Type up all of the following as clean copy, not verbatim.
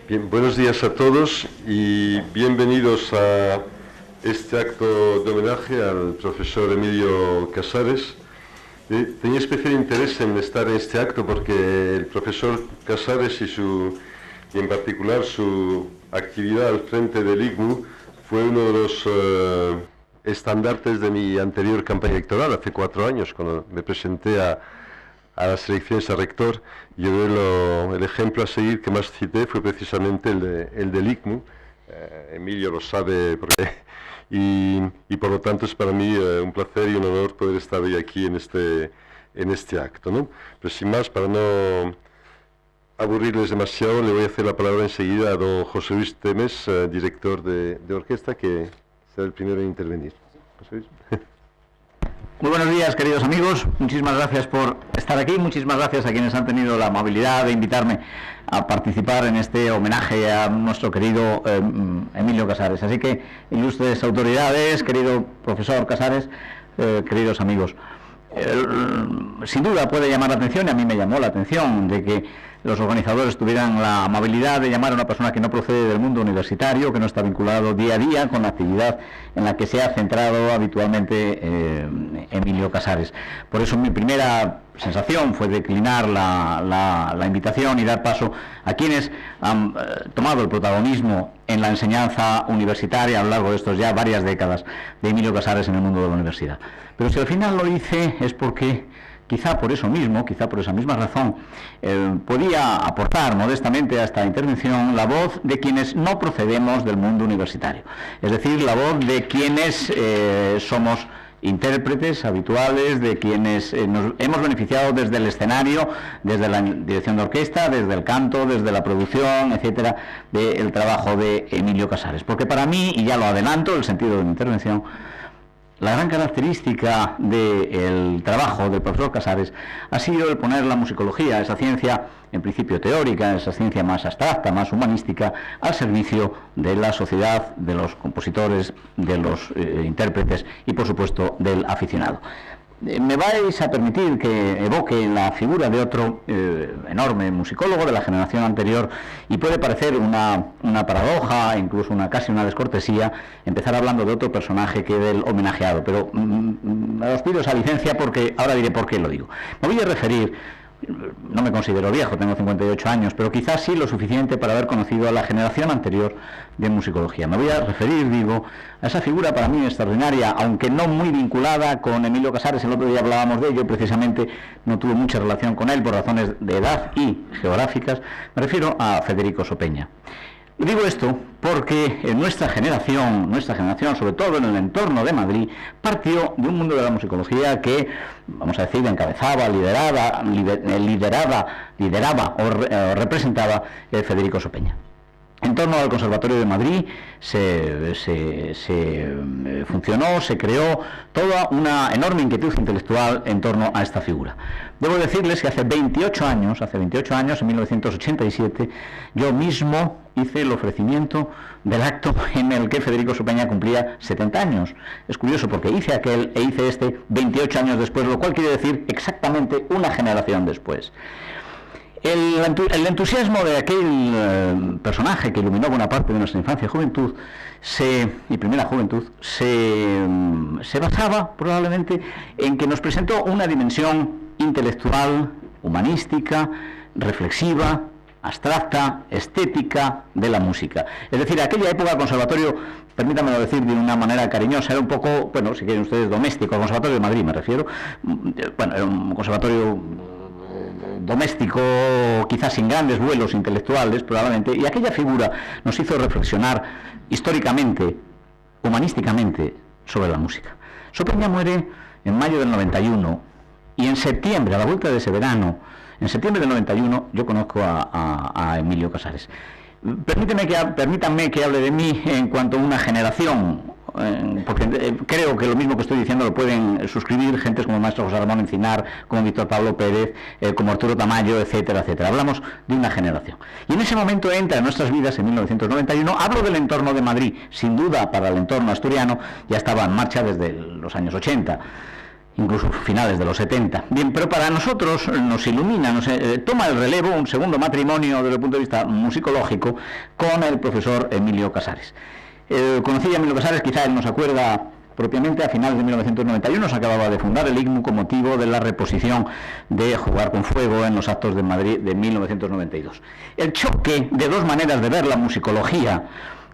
Bien, buenos días a todos y bienvenidos a este acto de homenaje al profesor Emilio Casares. Tenía especial interés en estar en este acto porque el profesor Casares y en particular su actividad al frente del ICMU fue uno de los estandartes de mi anterior campaña electoral hace 4 años, cuando me presenté a las elecciones a rector. El ejemplo a seguir que más cité fue precisamente el del ICMU. Emilio lo sabe y por lo tanto es para mí un placer y un honor poder estar hoy aquí en este acto, ¿no? Pero sin más, para no aburrirles demasiado, le voy a hacer la palabra enseguida a don José Luis Temes, director de orquesta, que será el primero en intervenir. José Luis. Muy buenos días, queridos amigos. Muchísimas gracias por estar aquí. Muchísimas gracias a quienes han tenido la amabilidad de invitarme a participar en este homenaje a nuestro querido Emilio Casares. Así que, ilustres autoridades, querido profesor Casares, queridos amigos, sin duda puede llamar la atención, y a mí me llamó la atención, de que los organizadores tuvieran la amabilidad de llamar a una persona que no procede del mundo universitario, que no está vinculado día a día con la actividad en la que se ha centrado habitualmente Emilio Casares. Por eso mi primera sensación fue declinar la invitación y dar paso a quienes han tomado el protagonismo en la enseñanza universitaria a lo largo de estos ya varias décadas de Emilio Casares en el mundo de la universidad. Pero si al final lo hice es porque quizá por eso mismo, quizá por esa misma razón, podía aportar modestamente a esta intervención la voz de quienes no procedemos del mundo universitario, es decir, la voz de quienes somos intérpretes habituales, de quienes nos hemos beneficiado desde el escenario, desde la dirección de orquesta, desde el canto, desde la producción, etcétera, del trabajo de Emilio Casares. Porque para mí, y ya lo adelanto, el sentido de mi intervención, la gran característica del trabajo del profesor Casares ha sido el poner la musicología, esa ciencia en principio teórica, esa ciencia más abstracta, más humanística, al servicio de la sociedad, de los compositores, de los intérpretes y, por supuesto, del aficionado. Me vais a permitir que evoque la figura de otro enorme musicólogo de la generación anterior, y puede parecer una paradoja, incluso casi una descortesía, empezar hablando de otro personaje que del homenajeado, pero os pido esa licencia porque ahora diré por qué lo digo. Me voy a referir, no me considero viejo, tengo 58 años, pero quizás sí lo suficiente para haber conocido a la generación anterior de musicología. Me voy a referir, digo, a esa figura para mí extraordinaria, aunque no muy vinculada con Emilio Casares. El otro día hablábamos de ello, precisamente no tuve mucha relación con él por razones de edad y geográficas. Me refiero a Federico Sopeña. Digo esto porque nuestra generación, sobre todo en el entorno de Madrid, partió de un mundo de la musicología que, vamos a decir, encabezaba, lideraba o representaba Federico Sopeña. En torno al Conservatorio de Madrid funcionó, se creó toda una enorme inquietud intelectual en torno a esta figura. Debo decirles que hace 28 años, en 1987, yo mismo hice el ofrecimiento del acto en el que Federico Sopeña cumplía 70 años. Es curioso porque hice aquel e hice este 28 años después, lo cual quiere decir exactamente una generación después. El entusiasmo de aquel personaje que iluminó buena parte de nuestra infancia y primera juventud se basaba probablemente en que nos presentó una dimensión intelectual, humanística, reflexiva, abstracta, estética de la música. Es decir, aquella época el conservatorio, permítanmelo decir de una manera cariñosa, era un poco, bueno, si quieren ustedes, doméstico. El Conservatorio de Madrid me refiero. Bueno, era un conservatorio doméstico, quizás sin grandes vuelos intelectuales probablemente, y aquella figura nos hizo reflexionar históricamente, humanísticamente, sobre la música. Sopeña muere en mayo del 91, y en septiembre, a la vuelta de ese verano, en septiembre del 91, yo conozco a Emilio Casares. Permítanme que hable de mí en cuanto a una generación, porque creo que lo mismo que estoy diciendo lo pueden suscribir gentes como el maestro José Ramón Encinar, como Víctor Pablo Pérez, como Arturo Tamayo, etcétera, etcétera. Hablamos de una generación. Y en ese momento entra en nuestras vidas, en 1991, hablo del entorno de Madrid, sin duda para el entorno asturiano ya estaba en marcha desde los años 80. incluso finales de los 70. Bien, pero para nosotros nos ilumina, toma el relevo un segundo matrimonio desde el punto de vista musicológico con el profesor Emilio Casares. Conocí a Emilio Casares, quizá él nos acuerda propiamente, a finales de 1991 se acababa de fundar el ICMU con motivo de la reposición de Jugar con Fuego en los actos de Madrid de 1992. El choque de dos maneras de ver la musicología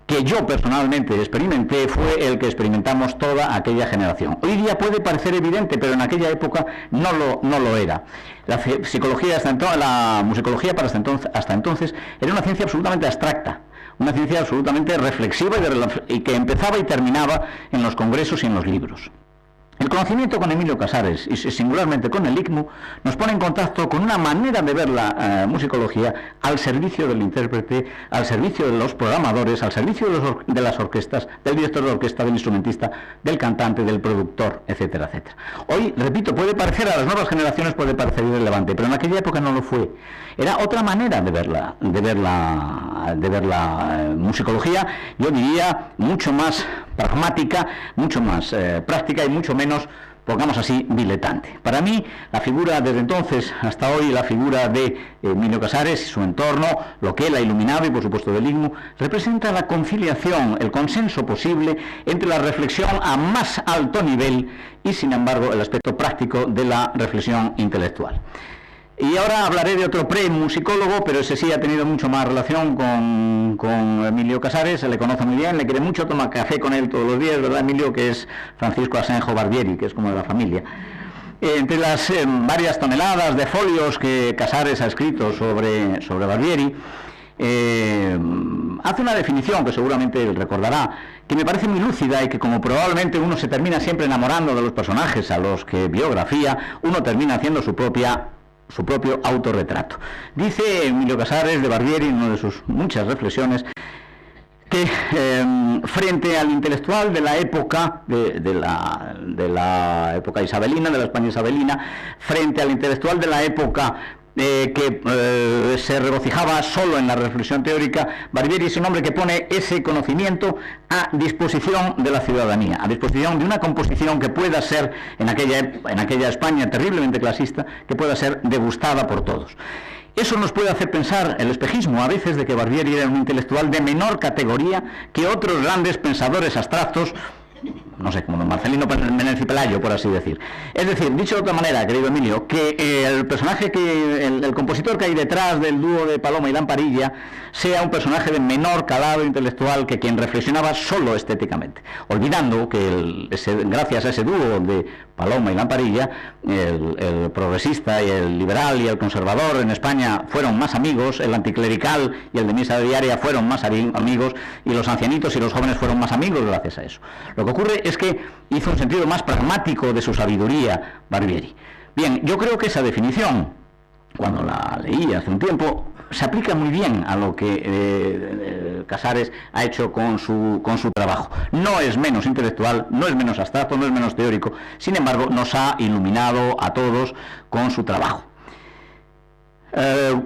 que yo personalmente experimenté fue el que experimentamos toda aquella generación. Hoy día puede parecer evidente, pero en aquella época no lo era. La musicología para hasta entonces era una ciencia absolutamente abstracta, una ciencia absolutamente reflexiva y que empezaba y terminaba en los congresos y en los libros. El conocimiento con Emilio Casares, y singularmente con el ICMU, nos pone en contacto con una manera de ver la musicología al servicio del intérprete, al servicio de los programadores, al servicio de las orquestas, del director de orquesta, del instrumentista, del cantante, del productor, etcétera, etcétera. Hoy, repito, puede parecer a las nuevas generaciones, puede parecer irrelevante, pero en aquella época no lo fue. Era otra manera de ver la musicología, yo diría, mucho más pragmática, mucho más práctica y mucho menos, pongamos así, diletante. Para mí, la figura desde entonces hasta hoy, la figura de Emilio Casares y su entorno, lo que él ha iluminado y por supuesto del ICMU, representa la conciliación, el consenso posible entre la reflexión a más alto nivel y, sin embargo, el aspecto práctico de la reflexión intelectual. Y ahora hablaré de otro pre-musicólogo, pero ese sí ha tenido mucho más relación con Emilio Casares, se le conoce muy bien, le quiere mucho, toma café con él todos los días, ¿verdad, Emilio? Que es Francisco Asenjo Barbieri, que es como de la familia. Entre las varias toneladas de folios que Casares ha escrito sobre Barbieri, hace una definición que seguramente él recordará, que me parece muy lúcida y que, como probablemente uno se termina siempre enamorando de los personajes a los que biografía, uno termina haciendo su propio autorretrato. Dice Emilio Casares de Barbieri en una de sus muchas reflexiones que frente al intelectual de la época de la época isabelina, de la España isabelina, frente al intelectual de la época que se regocijaba solo en la reflexión teórica, Barbieri es un hombre que pone ese conocimiento a disposición de la ciudadanía, a disposición de una composición que pueda ser, en aquella España terriblemente clasista, que pueda ser degustada por todos. Eso nos puede hacer pensar el espejismo a veces de que Barbieri era un intelectual de menor categoría que otros grandes pensadores abstractos, no sé, como don Marcelino Menéndez y Pelayo, por así decir. Es decir, dicho de otra manera, querido Emilio, que el personaje el compositor que hay detrás del dúo de Paloma y Lamparilla sea un personaje de menor calado intelectual que quien reflexionaba solo estéticamente, olvidando que gracias a ese dúo de Paloma y Lamparilla, el progresista y el liberal y el conservador en España fueron más amigos, el anticlerical y el de misa diaria fueron más amigos, y los ancianitos y los jóvenes fueron más amigos gracias a eso. Lo que ocurre es que hizo un sentido más pragmático de su sabiduría Barbieri. Bien, yo creo que esa definición, cuando la leí hace un tiempo, se aplica muy bien a lo que Casares ha hecho con su trabajo. No es menos intelectual, no es menos abstracto, no es menos teórico, sin embargo nos ha iluminado a todos con su trabajo.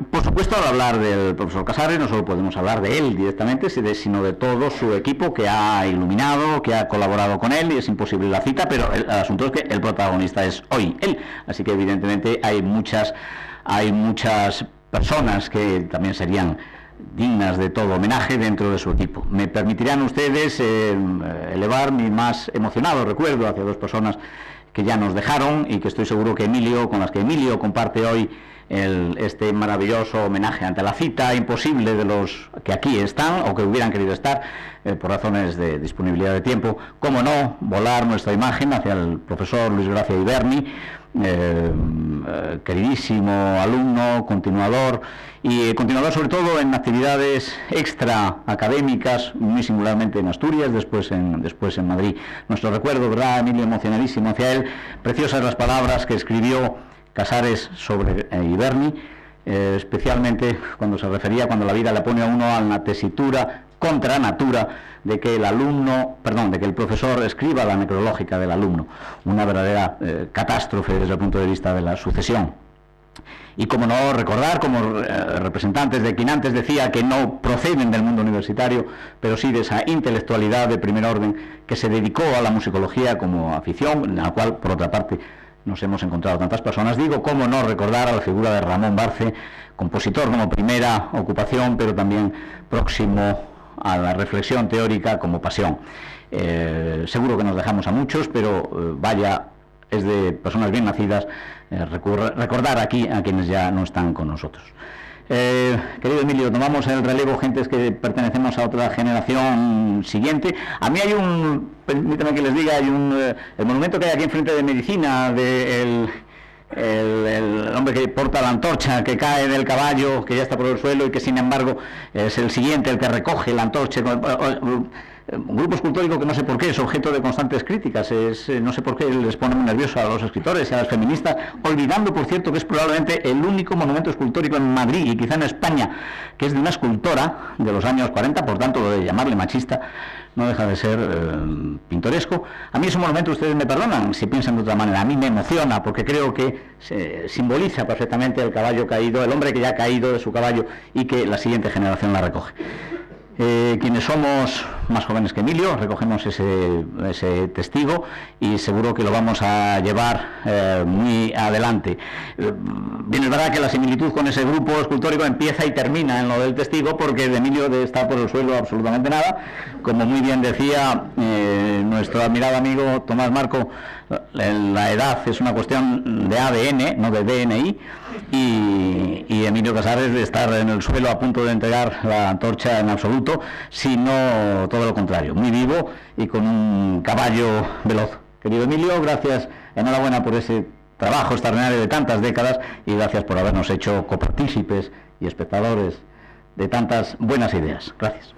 Por supuesto, al hablar del profesor Casares no solo podemos hablar de él directamente, sino de todo su equipo que ha iluminado, que ha colaborado con él, y es imposible la cita, pero el asunto es que el protagonista es hoy él, así que evidentemente hay muchas personas que también serían dignas de todo homenaje dentro de su equipo. Me permitirán ustedes elevar mi más emocionado recuerdo hacia dos personas que ya nos dejaron y que estoy seguro que con las que Emilio comparte hoy este maravilloso homenaje ante la cita imposible de los que aquí están o que hubieran querido estar por razones de disponibilidad de tiempo. Cómo no volar nuestra imagen hacia el profesor Luis Gracia Iberni, queridísimo alumno, continuador sobre todo en actividades extra académicas, muy singularmente en Asturias, después en Madrid. Nuestro recuerdo, ¿verdad, Emilio? Emocionadísimo hacia él. Preciosas las palabras que escribió Casares sobre Iberni, especialmente cuando se refería, cuando la vida le pone a uno a la tesitura contra natura de que el profesor escriba la necrológica del alumno, una verdadera catástrofe desde el punto de vista de la sucesión. Y como no recordar, como representantes de quien antes decía que no proceden del mundo universitario, pero sí de esa intelectualidad de primer orden que se dedicó a la musicología como afición, en la cual, por otra parte, nos hemos encontrado tantas personas. Digo, cómo no recordar a la figura de Ramón Barce, compositor como primera ocupación, pero también próximo a la reflexión teórica como pasión. Seguro que nos dejamos a muchos, pero vaya, es de personas bien nacidas recordar aquí a quienes ya no están con nosotros. Querido Emilio, tomamos el relevo gentes que pertenecemos a otra generación siguiente. A mí hay permítame que les diga, hay el monumento que hay aquí enfrente de Medicina, el hombre que porta la antorcha, que cae del caballo, que ya está por el suelo y que sin embargo es el siguiente el que recoge la antorcha. Un grupo escultórico que no sé por qué es objeto de constantes críticas, no sé por qué les pone muy nerviosos a los escritores y a las feministas, olvidando, por cierto, que es probablemente el único monumento escultórico en Madrid y quizá en España que es de una escultora de los años 40, por tanto lo de llamarle machista no deja de ser pintoresco. A mí ese monumento, ustedes me perdonan si piensan de otra manera, a mí me emociona porque creo que simboliza perfectamente el caballo caído, el hombre que ya ha caído de su caballo y que la siguiente generación la recoge. Quienes somos más jóvenes que Emilio recogemos ese testigo y seguro que lo vamos a llevar muy adelante. Bien, es verdad que la similitud con ese grupo escultórico empieza y termina en lo del testigo, porque de Emilio está por el suelo absolutamente nada. Como muy bien decía nuestro admirado amigo Tomás Marco, la edad es una cuestión de ADN, no de DNI, y Emilio Casares de estar en el suelo a punto de entregar la antorcha en absoluto, sino todo lo contrario, muy vivo y con un caballo veloz. Querido Emilio, gracias, enhorabuena por ese trabajo extraordinario de tantas décadas y gracias por habernos hecho copartícipes y espectadores de tantas buenas ideas. Gracias.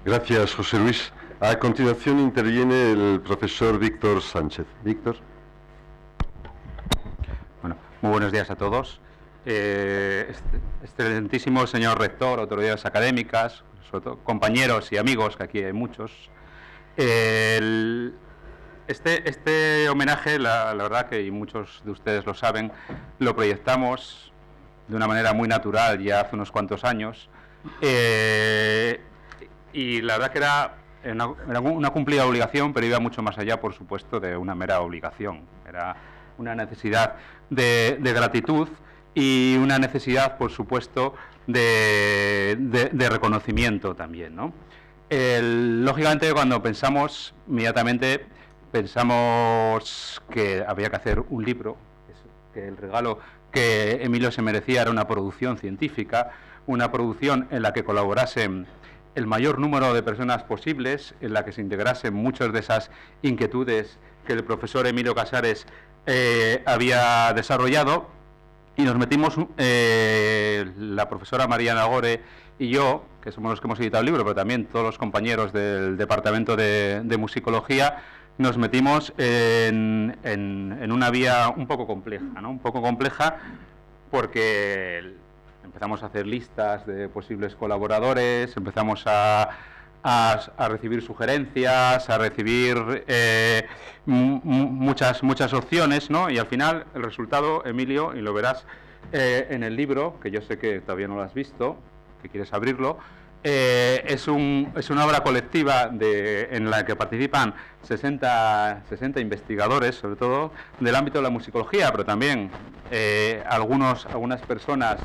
Gracias, José Luis. A continuación interviene el profesor Víctor Sánchez. Víctor. Bueno, muy buenos días a todos. Excelentísimo señor rector, autoridades académicas, sobre todo compañeros y amigos, que aquí hay muchos. Este homenaje, la verdad que y muchos de ustedes lo saben, lo proyectamos de una manera muy natural ya hace unos cuantos años. Y la verdad que era una cumplida obligación, pero iba mucho más allá, por supuesto, de una mera obligación. Era una necesidad de gratitud y una necesidad, por supuesto, de reconocimiento también, ¿no? Lógicamente, cuando pensamos, inmediatamente pensamos que había que hacer un libro, que el regalo que Emilio se merecía era una producción científica, una producción en la que colaborasen el mayor número de personas posibles, en la que se integrasen muchas de esas inquietudes que el profesor Emilio Casares había desarrollado, y nos metimos, la profesora Mariana Gore y yo, que somos los que hemos editado el libro, pero también todos los compañeros del departamento de musicología, nos metimos en una vía un poco compleja, ¿no? Un poco compleja porque empezamos a hacer listas de posibles colaboradores, empezamos a recibir sugerencias, a recibir muchas opciones, ¿no? Y al final el resultado, Emilio, y lo verás en el libro, que yo sé que todavía no lo has visto, que quieres abrirlo, es una obra colectiva en la que participan 60 investigadores, sobre todo del ámbito de la musicología, pero también algunas personas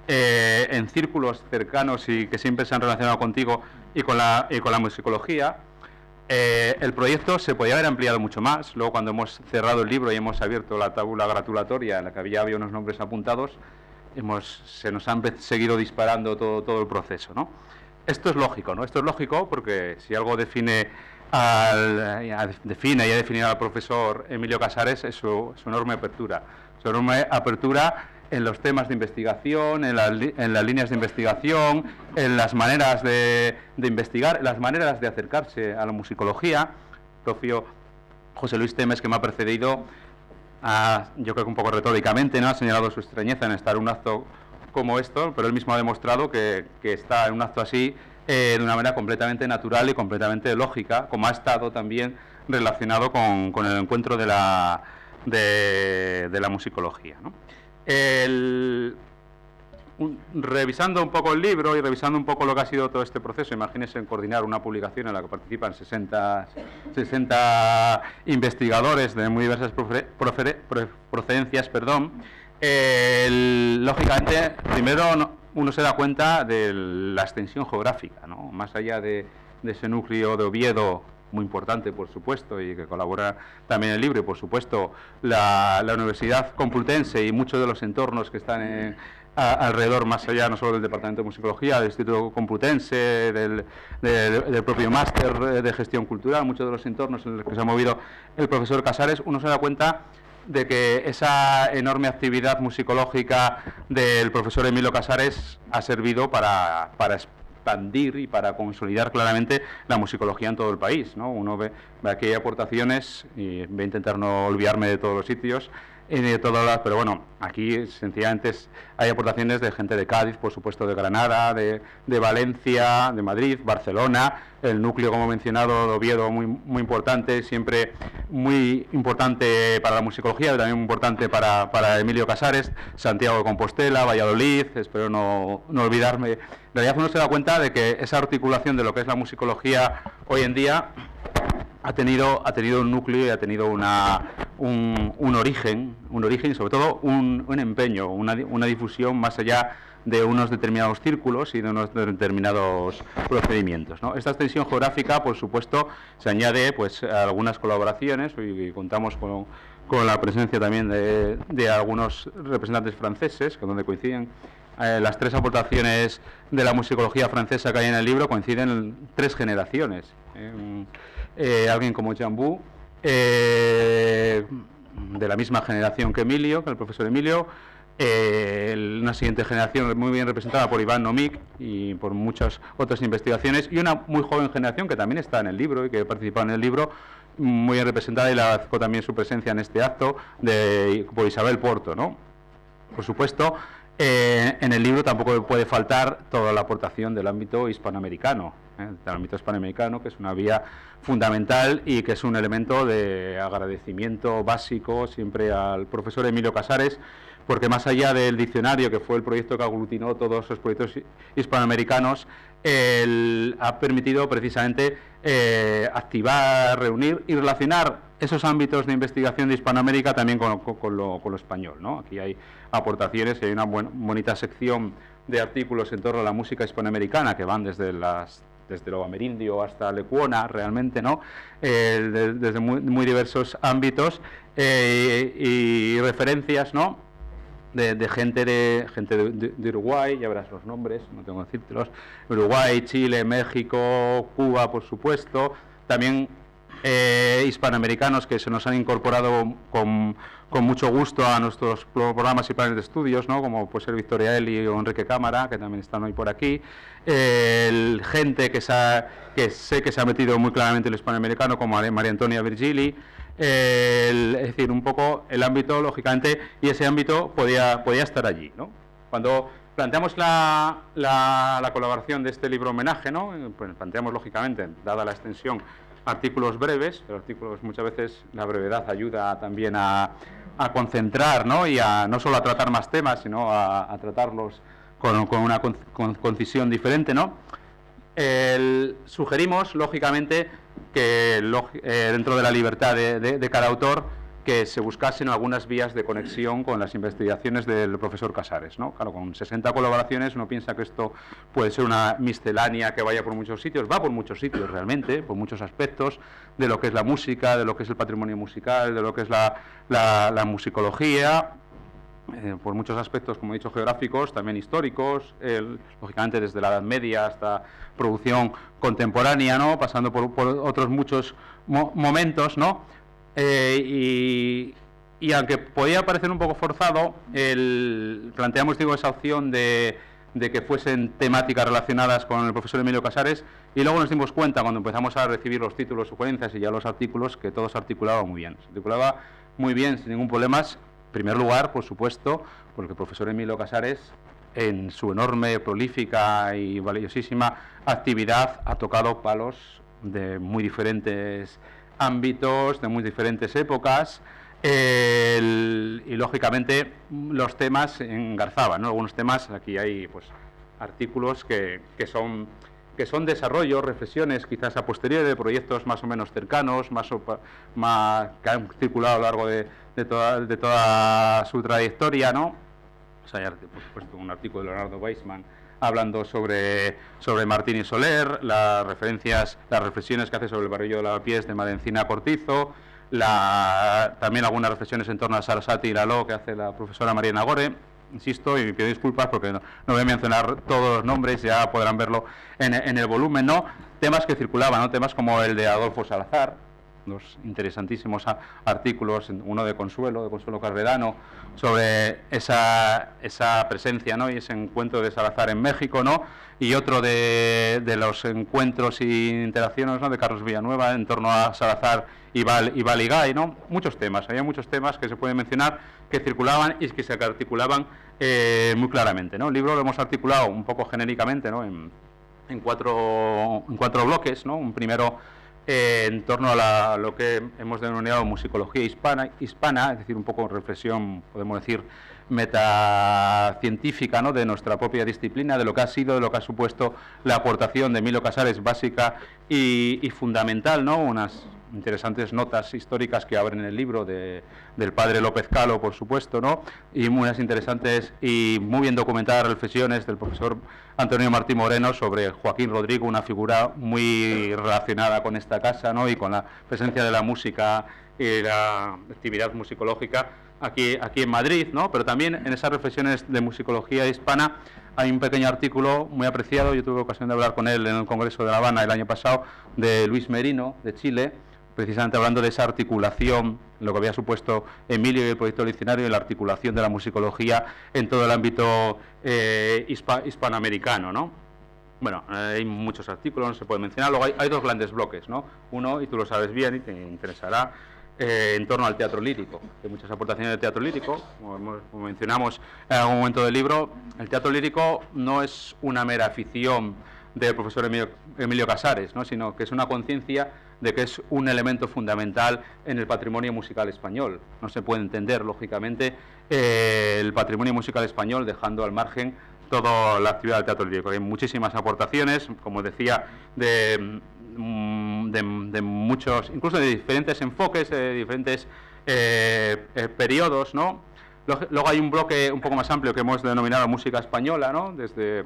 en círculos cercanos y que siempre se han relacionado contigo y con la musicología. El proyecto se podía haber ampliado mucho más. Luego, cuando hemos cerrado el libro y hemos abierto la tabula gratulatoria en la que había unos nombres apuntados, se nos han seguido disparando todo el proceso, ¿no? Esto es lógico, ¿no? Esto es lógico porque si algo define y ha definido al profesor Emilio Casares es su enorme apertura. Su enorme apertura en los temas de investigación, en las líneas de investigación, en las maneras de investigar, en las maneras de acercarse a la musicología. El propio José Luis Temes, que me ha precedido, yo creo que un poco retóricamente, ¿no?, ha señalado su extrañeza en estar en un acto como esto, pero él mismo ha demostrado que está en un acto así de una manera completamente natural y completamente lógica, como ha estado también relacionado con el encuentro de la musicología, ¿no? revisando un poco el libro y revisando un poco lo que ha sido todo este proceso, imagínense en coordinar una publicación en la que participan 60 investigadores de muy diversas procedencias, lógicamente, primero uno se da cuenta de la extensión geográfica, ¿no? Más allá de ese núcleo de Oviedo, muy importante, por supuesto, y que colabora también en el libro, y por supuesto la Universidad Complutense y muchos de los entornos que están alrededor, más allá no solo del Departamento de Musicología, del Instituto Complutense, del propio máster de gestión cultural, muchos de los entornos en los que se ha movido el profesor Casares, uno se da cuenta de que esa enorme actividad musicológica del profesor Emilio Casares ha servido para expandir y para consolidar claramente la musicología en todo el país, ¿no? Uno ve aquí hay aportaciones, y voy a intentar no olvidarme de todos los sitios, de todas las, pero bueno, aquí sencillamente hay aportaciones de gente de Cádiz, por supuesto de Granada, de Valencia, de Madrid, Barcelona, el núcleo, como he mencionado, de Oviedo, muy importante, siempre muy importante para la musicología, pero también muy importante para Emilio Casares, Santiago de Compostela, Valladolid, espero no olvidarme. En realidad uno se da cuenta de que esa articulación de lo que es la musicología hoy en día ha tenido un núcleo y ha tenido un origen y sobre todo un empeño, una difusión más allá de unos determinados círculos y de unos determinados procedimientos, ¿no? Esta extensión geográfica, por supuesto, se añade pues a algunas colaboraciones, y contamos con la presencia también de algunos representantes franceses, con donde coinciden las tres aportaciones de la musicología francesa que hay en el libro, coinciden en 3 generaciones. Alguien como Jambou, de la misma generación que Emilio, que el profesor Emilio, una siguiente generación muy bien representada por Iván Nomic y por muchas otras investigaciones, y una muy joven generación que también está en el libro y que ha participado en el libro, muy bien representada, y le agradezco también su presencia en este acto, por Isabel Porto, ¿no? Por supuesto, en el libro tampoco puede faltar toda la aportación del ámbito hispanoamericano, del ámbito hispanoamericano, que es una vía fundamental y que es un elemento de agradecimiento básico siempre al profesor Emilio Casares, porque más allá del diccionario, que fue el proyecto que aglutinó todos los proyectos hispanoamericanos, él ha permitido precisamente activar, reunir y relacionar esos ámbitos de investigación de Hispanoamérica también con lo español, ¿no? Aquí hay aportaciones y hay una bonita sección de artículos en torno a la música hispanoamericana que van desde lo amerindio hasta Lecuona, realmente, ¿no? Desde muy diversos ámbitos y referencias, ¿no? De gente de Uruguay, ya verás los nombres, no tengo que decírtelos, Uruguay, Chile, México, Cuba, por supuesto, también hispanoamericanos que se nos han incorporado con mucho gusto a nuestros programas y planes de estudios, ¿no? Como puede ser Victoria Eli o Enrique Cámara, que también están hoy por aquí, gente que sé que se ha metido muy claramente en el hispanoamericano, como María Antonia Virgili, es decir, un poco el ámbito, lógicamente, y ese ámbito podía estar allí, ¿no? Cuando planteamos la colaboración de este libro homenaje, ¿no? Pues planteamos, lógicamente, dada la extensión, artículos breves, pero artículos muchas veces la brevedad ayuda también a concentrar, ¿no? Y no solo a tratar más temas, sino a tratarlos con una concisión diferente, ¿no? Sugerimos, lógicamente, que dentro de la libertad de cada autor, que se buscasen algunas vías de conexión con las investigaciones del profesor Casares, ¿no? Claro, con 60 colaboraciones uno piensa que esto puede ser una miscelánea que vaya por muchos sitios, va por muchos sitios realmente, por muchos aspectos de lo que es la música, de lo que es el patrimonio musical, de lo que es la musicología, por muchos aspectos, como he dicho, geográficos, también históricos, lógicamente desde la Edad Media hasta producción contemporánea, ¿no? Pasando por otros muchos momentos, ¿no? Y aunque podía parecer un poco forzado, planteamos, digo, esa opción de que fuesen temáticas relacionadas con el profesor Emilio Casares, y luego nos dimos cuenta, cuando empezamos a recibir los títulos, sugerencias y ya los artículos, que todo se articulaba muy bien. Se articulaba muy bien, sin ningún problema. En primer lugar, por supuesto, porque el profesor Emilio Casares, en su enorme, prolífica y valiosísima actividad, ha tocado palos de muy diferentes ámbitos, de muy diferentes épocas, y lógicamente los temas engarzaban, ¿no? Algunos temas, aquí hay pues artículos que son desarrollos, reflexiones quizás a posteriori de proyectos más o menos cercanos, que han circulado a lo largo de toda su trayectoria, ¿no? O sea, hay, por supuesto, un artículo de Leonardo Weissman hablando sobre Martín y Soler, las reflexiones que hace sobre el barrillo de Lavapiés de Madencina Cortizo, también algunas reflexiones en torno a Sarasate y Laló que hace la profesora María Nagore. Insisto, y pido disculpas porque no voy a mencionar todos los nombres, ya podrán verlo en el volumen, ¿no? Temas que circulaban, ¿no? Temas como el de Adolfo Salazar, dos interesantísimos artículos, uno de Consuelo Carredano, sobre esa presencia, ¿no? Y ese encuentro de Salazar en México, ¿no? Y otro de los encuentros e interacciones, ¿no? De Carlos Villanueva en torno a Salazar y Baligay, ¿no? Había muchos temas que se pueden mencionar que circulaban y que se articulaban muy claramente, ¿no? El libro lo hemos articulado un poco genéricamente, ¿no? En cuatro bloques, ¿no? Un primero en torno a lo que hemos denominado musicología hispana, es decir, un poco reflexión, podemos decir, metacientífica, ¿no? De nuestra propia disciplina, de lo que ha sido, de lo que ha supuesto la aportación de Emilio Casares, básica y fundamental, ¿no? Unas interesantes notas históricas que abren el libro del padre López Calo, por supuesto, ¿no? Y unas interesantes y muy bien documentadas reflexiones del profesor Antonio Martín Moreno sobre Joaquín Rodrigo, una figura muy relacionada con esta casa, ¿no? Y con la presencia de la música y la actividad musicológica aquí en Madrid, ¿no? Pero también en esas reflexiones de musicología hispana hay un pequeño artículo muy apreciado, yo tuve ocasión de hablar con él en el Congreso de La Habana el año pasado, de Luis Merino, de Chile, precisamente hablando de esa articulación, lo que había supuesto Emilio y el proyecto diccionario, y la articulación de la musicología en todo el ámbito hispanoamericano, ¿no? Bueno, hay muchos artículos, no se puede mencionar. Luego hay dos grandes bloques, ¿no? Uno, y tú lo sabes bien y te interesará, en torno al teatro lírico. Hay muchas aportaciones del teatro lírico, como mencionamos en algún momento del libro. El teatro lírico no es una mera afición del profesor Emilio Casares, ¿no? Sino que es una conciencia de que es un elemento fundamental en el patrimonio musical español. No se puede entender, lógicamente, el patrimonio musical español dejando al margen toda la actividad del teatro lírico. Hay muchísimas aportaciones, como decía, de muchos, incluso de diferentes enfoques, de diferentes periodos, ¿no? Luego hay un bloque un poco más amplio que hemos denominado música española, ¿no? Desde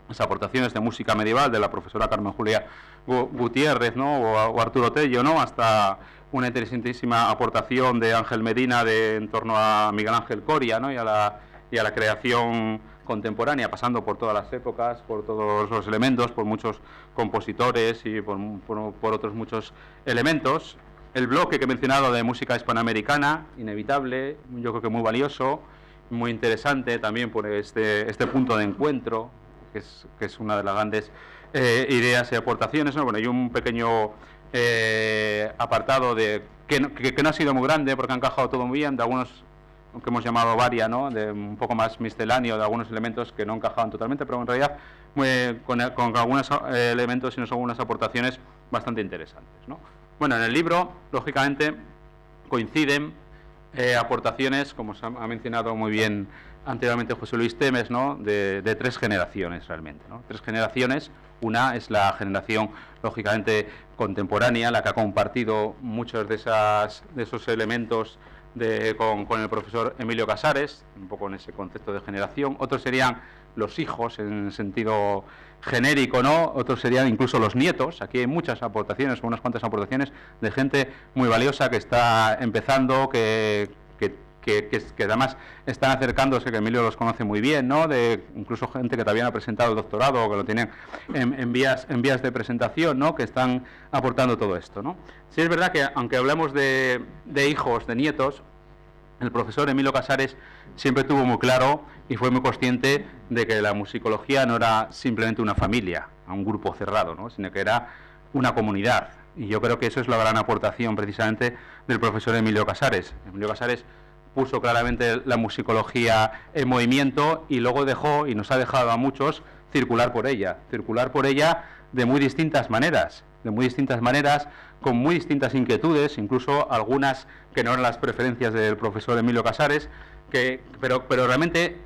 las aportaciones de música medieval de la profesora Carmen Julia Gutiérrez, ¿no? o Arturo Tello, ¿no? Hasta una interesantísima aportación de Ángel Medina en torno a Miguel Ángel Coria, ¿no? y a la creación contemporánea, pasando por todas las épocas, por todos los elementos, por muchos compositores y por otros muchos elementos. El bloque que he mencionado de música hispanoamericana, inevitable, yo creo que muy valioso, muy interesante también por este punto de encuentro, que es una de las grandes ideas y aportaciones, ¿no? Bueno, hay un pequeño apartado que no ha sido muy grande porque ha encajado todo muy bien, de algunos que hemos llamado varia, ¿no? De un poco más misceláneo, de algunos elementos que no encajaban totalmente, pero en realidad con algunos elementos y no son algunas aportaciones bastante interesantes, ¿no? Bueno, en el libro, lógicamente, coinciden aportaciones, como se ha mencionado muy bien anteriormente José Luis Temes, ¿no? de tres generaciones realmente, ¿no? Tres generaciones. Una es la generación, lógicamente, contemporánea, la que ha compartido muchos de esos elementos con el profesor Emilio Casares, un poco en ese concepto de generación. Otros serían los hijos en sentido genérico, ¿no? Otros serían incluso los nietos. Aquí hay muchas aportaciones, unas cuantas aportaciones de gente muy valiosa que está empezando, que además están acercándose, que Emilio los conoce muy bien, ¿no? De incluso gente que todavía no ha presentado el doctorado o que lo tienen en vías de presentación, ¿no? Que están aportando todo esto, ¿no? Sí es verdad que aunque hablemos de hijos, de nietos, el profesor Emilio Casares siempre tuvo muy claro y fue muy consciente de que la musicología no era simplemente una familia, un grupo cerrado, ¿no? Sino que era una comunidad. Y yo creo que eso es la gran aportación precisamente del profesor Emilio Casares. Emilio Casares puso claramente la musicología en movimiento y luego nos ha dejado a muchos circular por ella de muy distintas maneras, de muy distintas maneras, con muy distintas inquietudes, incluso algunas que no eran las preferencias del profesor Emilio Casares, pero realmente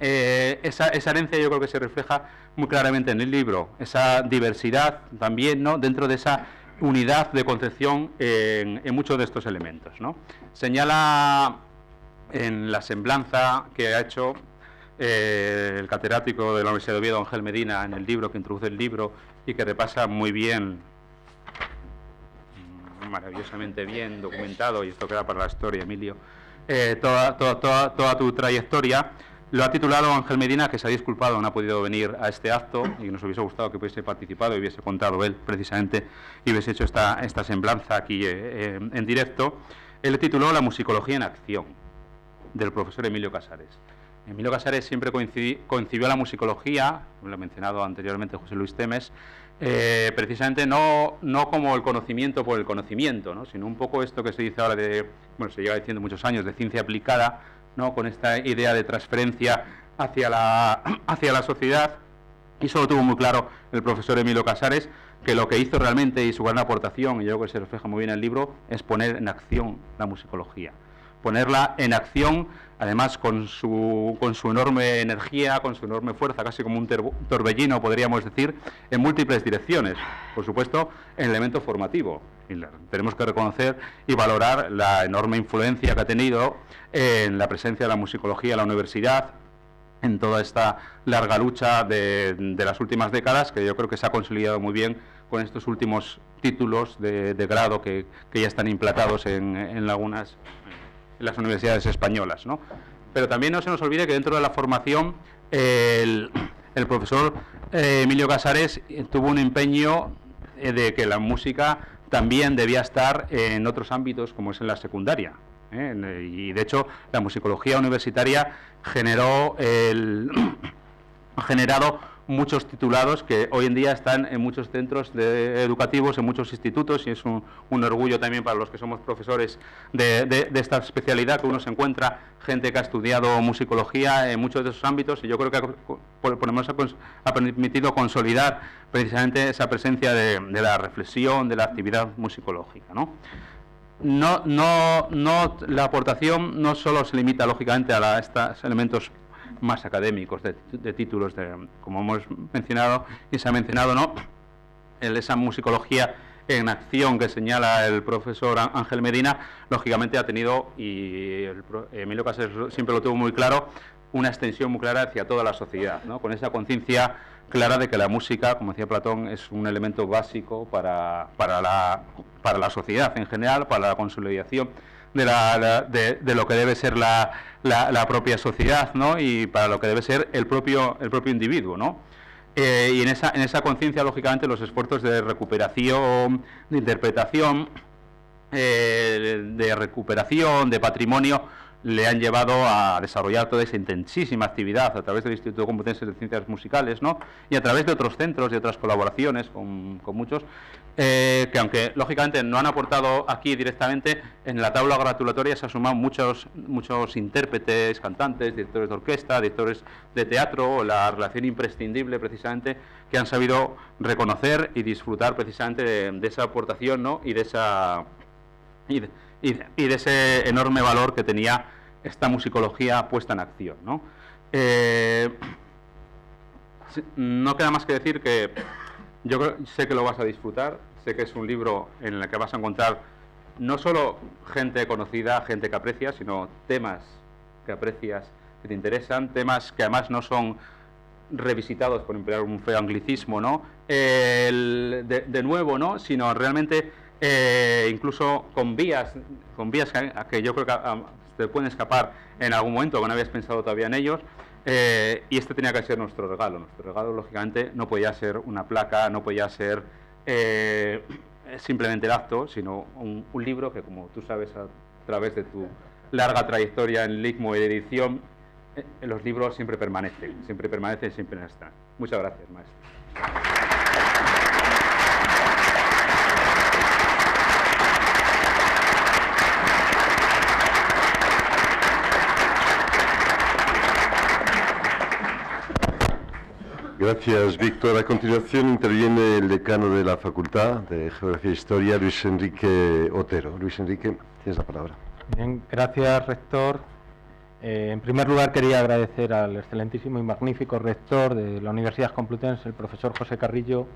esa herencia yo creo que se refleja muy claramente en el libro, esa diversidad también, ¿no?, dentro de esa unidad de concepción en muchos de estos elementos, ¿no? Señala en la semblanza que ha hecho el catedrático de la Universidad de Oviedo, Ángel Medina, en el libro, que introduce el libro y que repasa muy bien, maravillosamente bien documentado, y esto queda para la historia, Emilio, toda tu trayectoria. Lo ha titulado Ángel Medina, que se ha disculpado, no ha podido venir a este acto, y nos hubiese gustado que hubiese participado y hubiese contado él precisamente y hubiese hecho esta semblanza aquí en directo. Él le tituló La musicología en acción, del profesor Emilio Casares. Emilio Casares siempre concibió la musicología, lo ha mencionado anteriormente José Luis Temes, precisamente no como el conocimiento por el conocimiento, ¿no?, sino un poco esto que se dice ahora se lleva diciendo muchos años, de ciencia aplicada, ¿no?, con esta idea de transferencia hacia la sociedad. Y eso lo tuvo muy claro el profesor Emilio Casares, que lo que hizo realmente, y su gran aportación, y yo creo que se refleja muy bien en el libro, es poner en acción la musicología. Ponerla en acción, además con su enorme energía, con su enorme fuerza, casi como un torbellino, podríamos decir, en múltiples direcciones. Por supuesto, en el elemento formativo. Y tenemos que reconocer y valorar la enorme influencia que ha tenido en la presencia de la musicología en la universidad, en toda esta larga lucha de las últimas décadas, que yo creo que se ha consolidado muy bien con estos últimos títulos de grado que ya están implantados en las universidades españolas, ¿no? Pero también no se nos olvide que dentro de la formación el profesor Emilio Casares tuvo un empeño de que la música también debía estar en otros ámbitos, como es en la secundaria, y de hecho la musicología universitaria ha generado muchos titulados que hoy en día están en muchos centros educativos, en muchos institutos, y es un orgullo también para los que somos profesores de esta especialidad, que uno se encuentra gente que ha estudiado musicología en muchos de esos ámbitos, y yo creo que por lo menos ha permitido consolidar precisamente esa presencia de la reflexión, de la actividad musicológica, ¿no? La aportación no solo se limita lógicamente a estos elementos más académicos de títulos, como hemos mencionado y se ha mencionado, ¿no?, esa musicología en acción que señala el profesor Ángel Medina, lógicamente ha tenido, y Emilio Casares siempre lo tuvo muy claro, una extensión muy clara hacia toda la sociedad, ¿no?, con esa conciencia clara de que la música, como decía Platón, es un elemento básico para la sociedad en general, para la consolidación de lo que debe ser la propia sociedad, ¿no?, y para lo que debe ser el propio individuo, ¿no? Y en esa conciencia, lógicamente, los esfuerzos de recuperación, de interpretación, de recuperación, de patrimonio, le han llevado a desarrollar toda esa intensísima actividad a través del Instituto de Competencias de Ciencias Musicales, ¿no?, y a través de otros centros y otras colaboraciones con muchos, que aunque lógicamente no han aportado aquí directamente, en la tabla gratulatoria se han sumado muchos intérpretes, cantantes, directores de orquesta, directores de teatro, la relación imprescindible precisamente, que han sabido reconocer y disfrutar precisamente de esa aportación, ¿no?, y de ese enorme valor que tenía esta musicología puesta en acción, ¿no? No queda más que decir que yo sé que lo vas a disfrutar, sé que es un libro en el que vas a encontrar no solo gente conocida, gente que aprecias, sino temas que aprecias, que te interesan, temas que además no son revisitados, por emplear un feo anglicismo, ¿no?, de nuevo, ¿no?, sino realmente incluso con vías que yo creo que te pueden escapar en algún momento, que no habías pensado todavía en ellos, y este tenía que ser nuestro regalo. Nuestro regalo, lógicamente, no podía ser una placa, no podía ser simplemente el acto, sino un libro que, como tú sabes a través de tu larga trayectoria en LICMO y de edición, los libros siempre permanecen, siempre están. Muchas gracias, maestro. Gracias, Víctor. A continuación interviene el decano de la Facultad de Geografía e Historia, Luis Enrique Otero. Luis Enrique, tienes la palabra. Bien, gracias, rector. En primer lugar, quería agradecer al excelentísimo y magnífico rector de la Universidad Complutense, el profesor José Carrillo,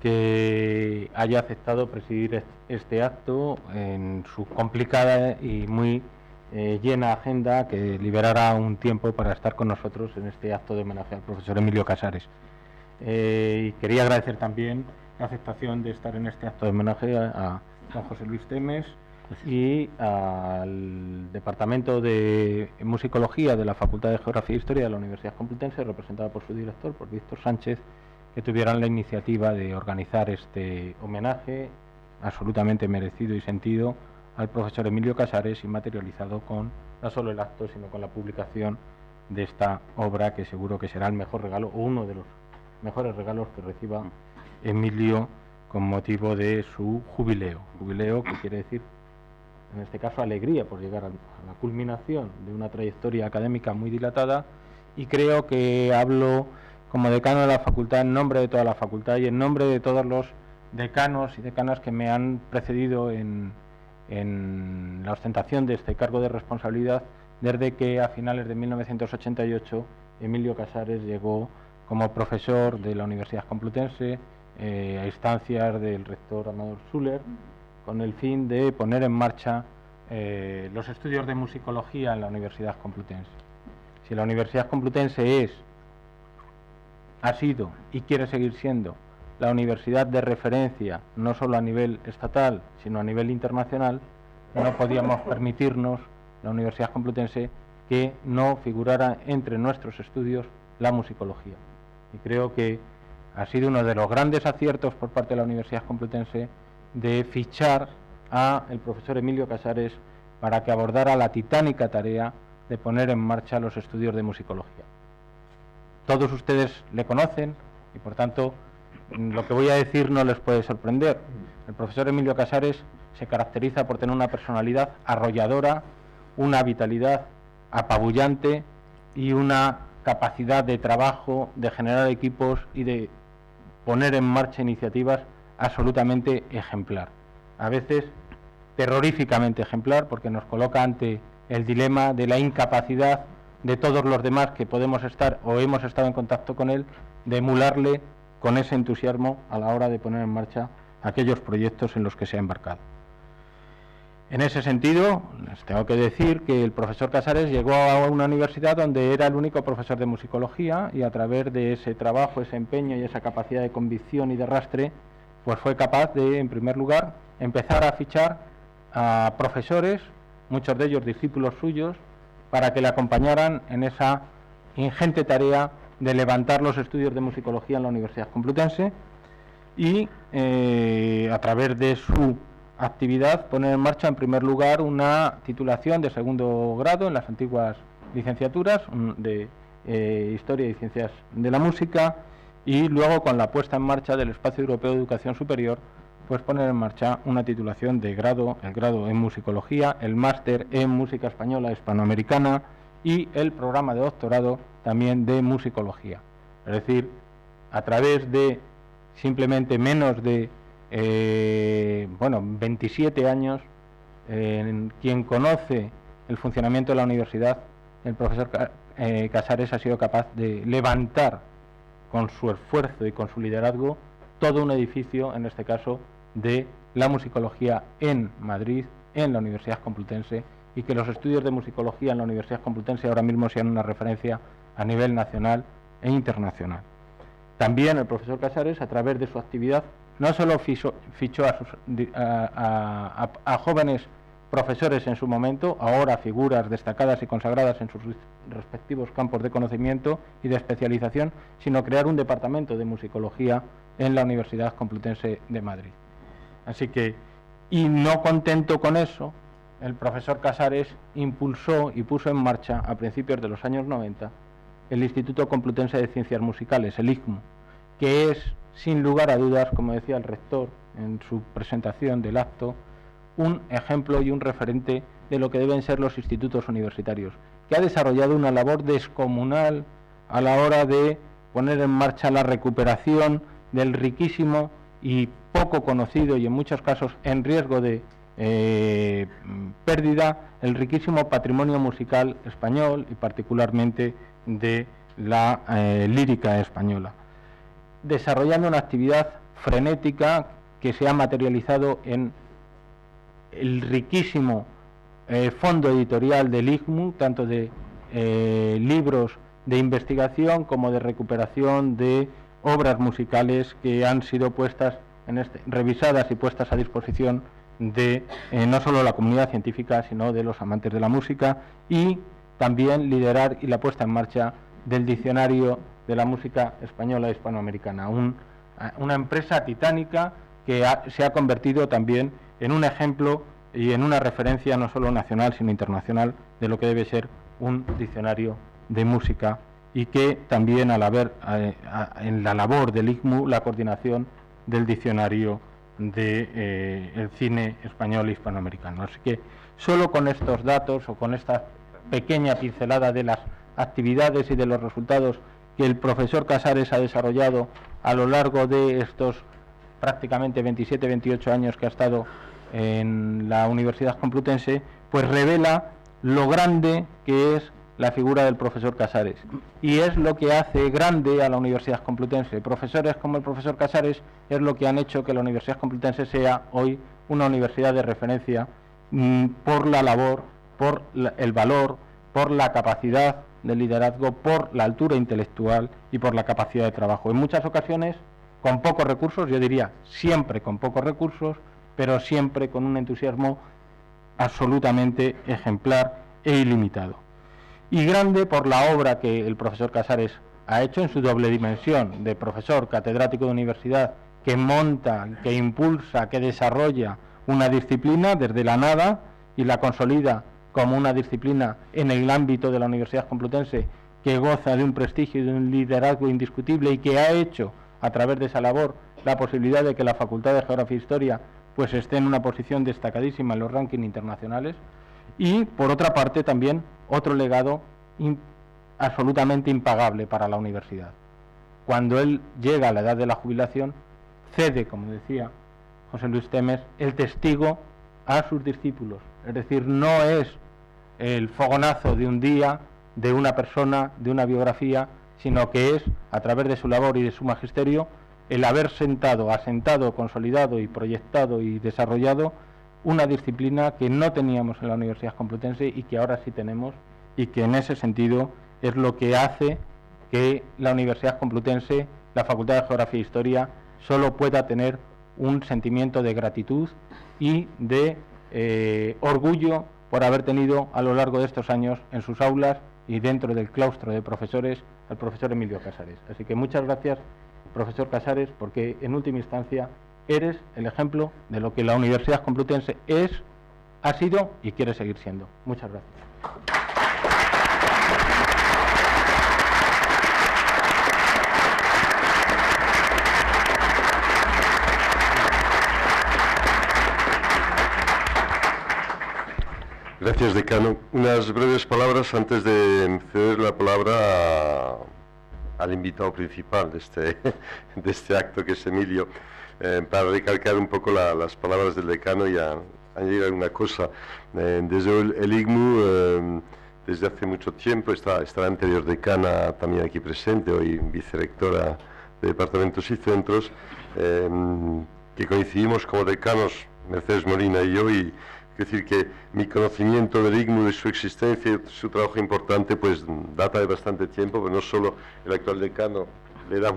que haya aceptado presidir este acto en su complicada y muy llena agenda, que liberará un tiempo para estar con nosotros en este acto de homenaje al profesor Emilio Casares. Y quería agradecer también la aceptación de estar en este acto de homenaje a don José Luis Temes y al Departamento de Musicología de la Facultad de Geografía e Historia de la Universidad Complutense, representado por su director, por Víctor Sánchez, que tuvieran la iniciativa de organizar este homenaje absolutamente merecido y sentido al profesor Emilio Casares, y materializado con no solo el acto, sino con la publicación de esta obra, que seguro que será el mejor regalo, o uno de los mejores regalos que reciba Emilio con motivo de su jubileo. Jubileo que quiere decir, en este caso, alegría por llegar a la culminación de una trayectoria académica muy dilatada, y creo que hablo como decano de la facultad en nombre de toda la facultad y en nombre de todos los decanos y decanas que me han precedido en la ostentación de este cargo de responsabilidad, desde que a finales de 1988 Emilio Casares llegó como profesor de la Universidad Complutense a instancias del rector Amador Schuller, con el fin de poner en marcha los estudios de musicología en la Universidad Complutense. Si la Universidad Complutense ha sido y quiere seguir siendo la universidad de referencia, no solo a nivel estatal, sino a nivel internacional, no podíamos permitirnos, la Universidad Complutense, que no figurara entre nuestros estudios la musicología. Y creo que ha sido uno de los grandes aciertos por parte de la Universidad Complutense de fichar a el profesor Emilio Casares para que abordara la titánica tarea de poner en marcha los estudios de musicología. Todos ustedes le conocen y, por tanto, lo que voy a decir no les puede sorprender. El profesor Emilio Casares se caracteriza por tener una personalidad arrolladora, una vitalidad apabullante y una capacidad de trabajo, de generar equipos y de poner en marcha iniciativas absolutamente ejemplar. A veces terroríficamente ejemplar, porque nos coloca ante el dilema de la incapacidad de todos los demás que podemos estar o hemos estado en contacto con él, de emularle con ese entusiasmo a la hora de poner en marcha aquellos proyectos en los que se ha embarcado. En ese sentido, les tengo que decir que el profesor Casares llegó a una universidad donde era el único profesor de musicología, y a través de ese trabajo, ese empeño y esa capacidad de convicción y de arrastre, pues fue capaz de, en primer lugar, empezar a fichar a profesores, muchos de ellos discípulos suyos, para que le acompañaran en esa ingente tarea de levantar los estudios de musicología en la Universidad Complutense, y a través de su actividad poner en marcha, en primer lugar, una titulación de segundo grado en las antiguas licenciaturas de Historia y Ciencias de la Música, y luego, con la puesta en marcha del Espacio Europeo de Educación Superior, pues poner en marcha una titulación de grado, el grado en musicología, el máster en música española hispanoamericana y el programa de doctorado también de musicología. Es decir, a través de simplemente menos de 27 años, quien conoce el funcionamiento de la universidad, el profesor Casares ha sido capaz de levantar con su esfuerzo y con su liderazgo todo un edificio, en este caso, de la musicología en Madrid, en la Universidad Complutense, y que los estudios de musicología en la Universidad Complutense ahora mismo sean una referencia a nivel nacional e internacional. También el profesor Casares, a través de su actividad, no solo fichó a jóvenes profesores en su momento, ahora figuras destacadas y consagradas en sus respectivos campos de conocimiento y de especialización, sino crear un departamento de musicología en la Universidad Complutense de Madrid. Así que, y no contento con eso, el profesor Casares impulsó y puso en marcha, a principios de los años 90, el Instituto Complutense de Ciencias Musicales, el ICMU, que es, sin lugar a dudas, como decía el rector en su presentación del acto, un ejemplo y un referente de lo que deben ser los institutos universitarios, que ha desarrollado una labor descomunal a la hora de poner en marcha la recuperación del riquísimo y poco conocido y en muchos casos en riesgo de pérdida, el riquísimo patrimonio musical español y particularmente de la lírica española, desarrollando una actividad frenética que se ha materializado en el riquísimo fondo editorial del ICMU, tanto de libros de investigación como de recuperación de obras musicales que han sido puestas revisadas y puestas a disposición de no solo la comunidad científica, sino de los amantes de la música, y también liderar y la puesta en marcha del diccionario de la música española e hispanoamericana, una empresa titánica que se ha convertido también en un ejemplo y en una referencia no solo nacional sino internacional de lo que debe ser un diccionario de música, y que también al haber en la labor del ICMU la coordinación del diccionario del cine español e hispanoamericano. Así que solo con estos datos o con esta pequeña pincelada de las actividades y de los resultados que el profesor Casares ha desarrollado a lo largo de estos prácticamente 27-28 años que ha estado en la Universidad Complutense, pues revela lo grande que es la figura del profesor Casares, y es lo que hace grande a la Universidad Complutense. Profesores como el profesor Casares es lo que han hecho que la Universidad Complutense sea hoy una universidad de referencia por la labor, por el valor, por la capacidad de liderazgo, por la altura intelectual y por la capacidad de trabajo. En muchas ocasiones con pocos recursos, yo diría siempre con pocos recursos, pero siempre con un entusiasmo absolutamente ejemplar e ilimitado. Y grande por la obra que el profesor Casares ha hecho en su doble dimensión de profesor catedrático de universidad, que monta, que impulsa, que desarrolla una disciplina desde la nada y la consolida como una disciplina en el ámbito de la Universidad Complutense, que goza de un prestigio y de un liderazgo indiscutible, y que ha hecho a través de esa labor la posibilidad de que la Facultad de Geografía e Historia pues esté en una posición destacadísima en los rankings internacionales. Y por otra parte también otro legado absolutamente impagable para la universidad. Cuando él llega a la edad de la jubilación, cede, como decía José Luis Temes, el testigo a sus discípulos. Es decir, no es el fogonazo de un día, de una persona, de una biografía, sino que es, a través de su labor y de su magisterio, el haber asentado, consolidado y proyectado y desarrollado una disciplina que no teníamos en la Universidad Complutense y que ahora sí tenemos, y que en ese sentido es lo que hace que la Universidad Complutense, la Facultad de Geografía e Historia, solo pueda tener un sentimiento de gratitud y de orgullo por haber tenido a lo largo de estos años en sus aulas y dentro del claustro de profesores al profesor Emilio Casares. Así que muchas gracias, profesor Casares, porque en última instancia eres el ejemplo de lo que la Universidad Complutense es, ha sido y quiere seguir siendo. Muchas gracias. Gracias, decano. Unas breves palabras antes de ceder la palabra al invitado principal de este acto, que es Emilio, para recalcar un poco las palabras del decano y añadir alguna cosa. Desde el ICMU, desde hace mucho tiempo, está la anterior decana también aquí presente, hoy vicerectora de departamentos y centros, que coincidimos como decanos, Mercedes Molina y yo, y es decir que mi conocimiento del ICMU, de su existencia y su trabajo importante, pues data de bastante tiempo, pero no solo el actual decano le da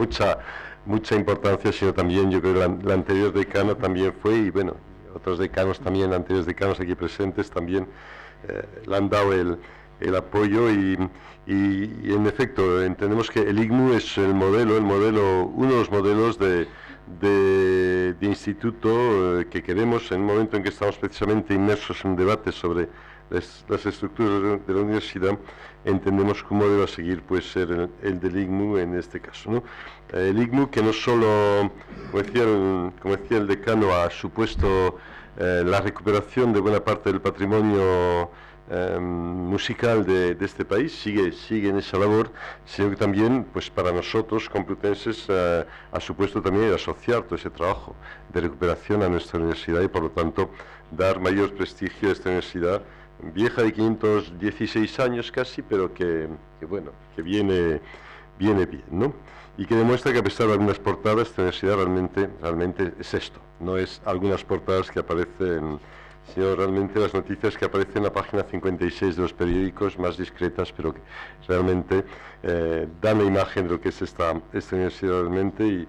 mucha importancia, sino también yo creo que la anterior decana también fue, y bueno, otros decanos también, anteriores decanos aquí presentes también le han dado el apoyo y en efecto entendemos que el ICMU es uno de los modelos de instituto que queremos en un momento en que estamos precisamente inmersos en un debate sobre las estructuras de la universidad. Entendemos cómo debe seguir pues ser el del ICMU en este caso, ¿no? El ICMU, que no solo, como decía el decano, ha supuesto la recuperación de buena parte del patrimonio musical de este país, sigue en esa labor, sino que también, pues para nosotros complutenses ha supuesto también asociar todo ese trabajo de recuperación a nuestra universidad y por lo tanto dar mayor prestigio a esta universidad vieja de 516 años casi, pero que viene bien, ¿no? Y que demuestra que a pesar de algunas portadas, esta universidad realmente es esto, no es algunas portadas que aparecen, sino realmente las noticias que aparecen en la página 56 de los periódicos, más discretas, pero que realmente dan la imagen de lo que es esta universidad realmente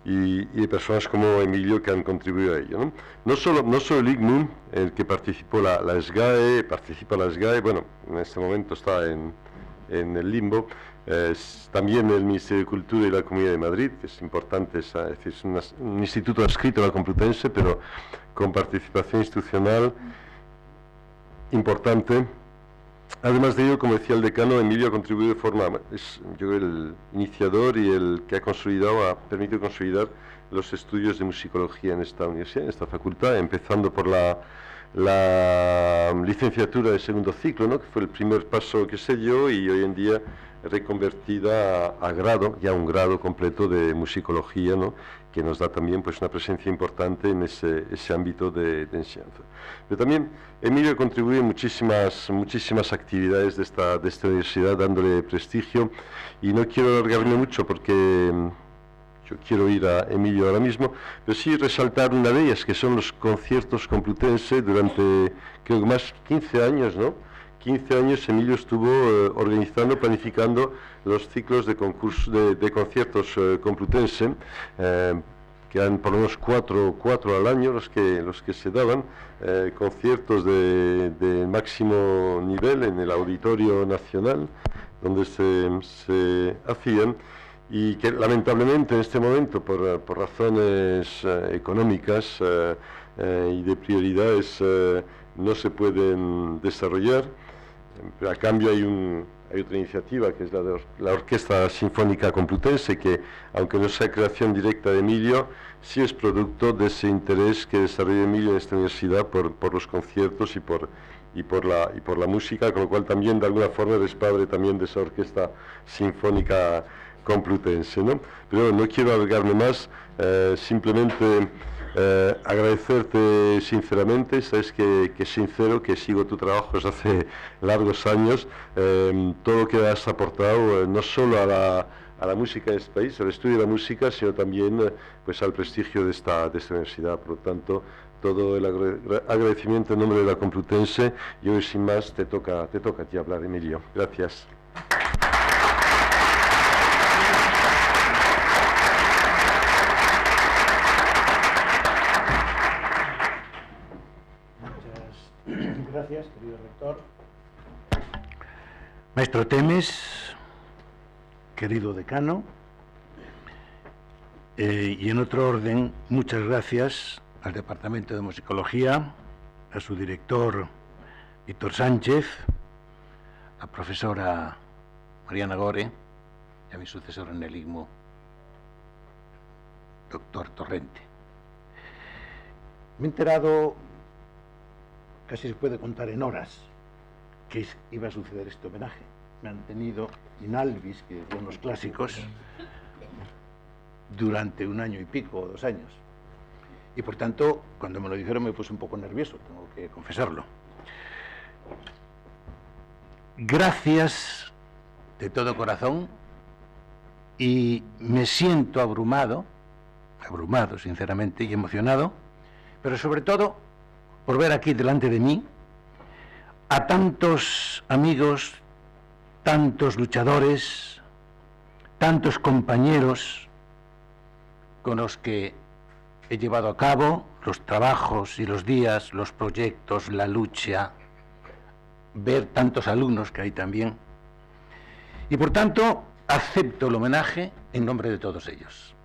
y de personas como Emilio que han contribuido a ello, ¿no? No solo el IGNU, el que participó la SGAE, bueno, en este momento está en el limbo, también el Ministerio de Cultura y la Comunidad de Madrid, que es importante, es decir, es un instituto adscrito a la Complutense, pero con participación institucional importante. Además de ello, como decía el decano, Emilio ha contribuido de forma, es yo creo el iniciador y el que ha permitido consolidar los estudios de musicología en esta universidad, en esta facultad, empezando por la licenciatura de segundo ciclo, ¿no? Que fue el primer paso que se dio y hoy en día reconvertida a grado, ya un grado completo de musicología, ¿no? Que nos da también pues una presencia importante en ese ámbito de enseñanza. Pero también Emilio contribuye en muchísimas actividades de esta universidad, dándole prestigio, y no quiero alargarme mucho porque yo quiero ir a Emilio ahora mismo, pero sí resaltar una de ellas, que son los conciertos Complutense durante, creo que más 15 años, ¿no? 15 años Emilio estuvo organizando, planificando los ciclos de concurso de conciertos Complutense, que eran por lo menos cuatro al año los que se daban, conciertos de máximo nivel en el Auditorio Nacional, donde se hacían, y que lamentablemente en este momento, por razones económicas y de prioridades, no se pueden desarrollar. Pero a cambio hay otra iniciativa, que es la Orquesta Sinfónica Complutense, que aunque no sea creación directa de Emilio, sí es producto de ese interés que desarrolla Emilio en esta universidad por los conciertos y por la música, con lo cual también de alguna forma eres padre también de esa Orquesta Sinfónica Complutense, ¿no? Pero no quiero alargarme más, simplemente agradecerte sinceramente. Sabes que sincero, que sigo tu trabajo desde hace largos años, todo lo que has aportado, no solo a la música de este país, al estudio de la música, sino también pues al prestigio de esta universidad. Por lo tanto, todo el agradecimiento en nombre de la Complutense, y hoy sin más te toca a ti hablar, Emilio. Gracias. Gracias, querido rector. Maestro Temes, querido decano, y en otro orden, muchas gracias al Departamento de Musicología, a su director Víctor Sánchez, a la profesora Mariana Gore y a mi sucesor en el IGMU, doctor Torrente. Me he enterado, casi se puede contar en horas, que iba a suceder este homenaje. Me han tenido in albis, que son los clásicos, durante 1 año y pico o 2 años. Y por tanto, cuando me lo dijeron me puse un poco nervioso, tengo que confesarlo. Gracias de todo corazón, y me siento abrumado sinceramente, y emocionado, pero sobre todo por ver aquí delante de mí a tantos amigos, tantos luchadores, tantos compañeros con los que he llevado a cabo los trabajos y los días, los proyectos, la lucha, ver tantos alumnos que hay también. Y por tanto, acepto el homenaje en nombre de todos ellos.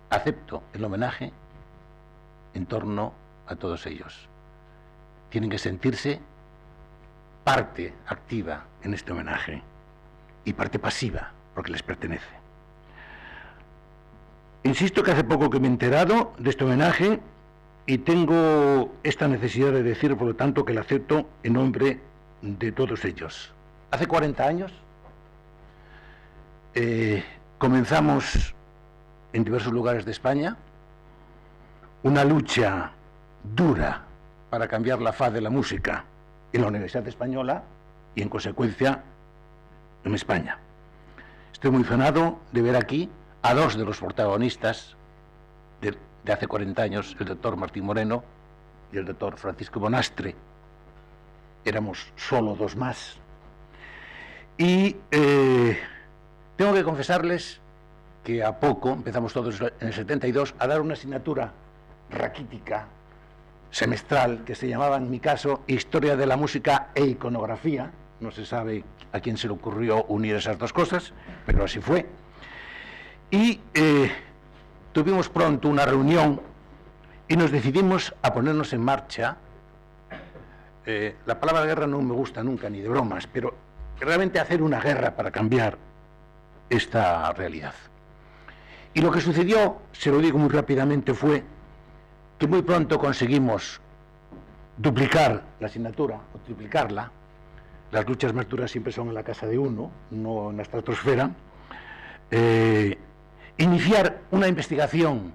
Acepto el homenaje en torno a todos ellos. Tienen que sentirse parte activa en este homenaje y parte pasiva, porque les pertenece. Insisto que hace poco que me he enterado de este homenaje y tengo esta necesidad de decir, por lo tanto, que lo acepto en nombre de todos ellos. Hace 40 años comenzamos en diversos lugares de España una lucha dura para cambiar la faz de la música en la Universidad Española y, en consecuencia, en España. Estoy muy emocionado de ver aquí a dos de los protagonistas de hace 40 años, el doctor Martín Moreno y el doctor Francisco Bonastre. Éramos solo dos más. Y tengo que confesarles que a poco, empezamos todos en el 72, a dar una asignatura raquítica, semestral, que se llamaba en mi caso Historia de la Música e Iconografía. No se sabe a quién se le ocurrió unir esas dos cosas, pero así fue. Y tuvimos pronto una reunión y nos decidimos a ponernos en marcha. La palabra guerra no me gusta nunca, ni de bromas, pero realmente hacer una guerra para cambiar esta realidad. Y lo que sucedió, se lo digo muy rápidamente, fue que muy pronto conseguimos duplicar la asignatura o triplicarla. Las luchas más duras siempre son en la casa de uno, no en la estratosfera. Iniciar una investigación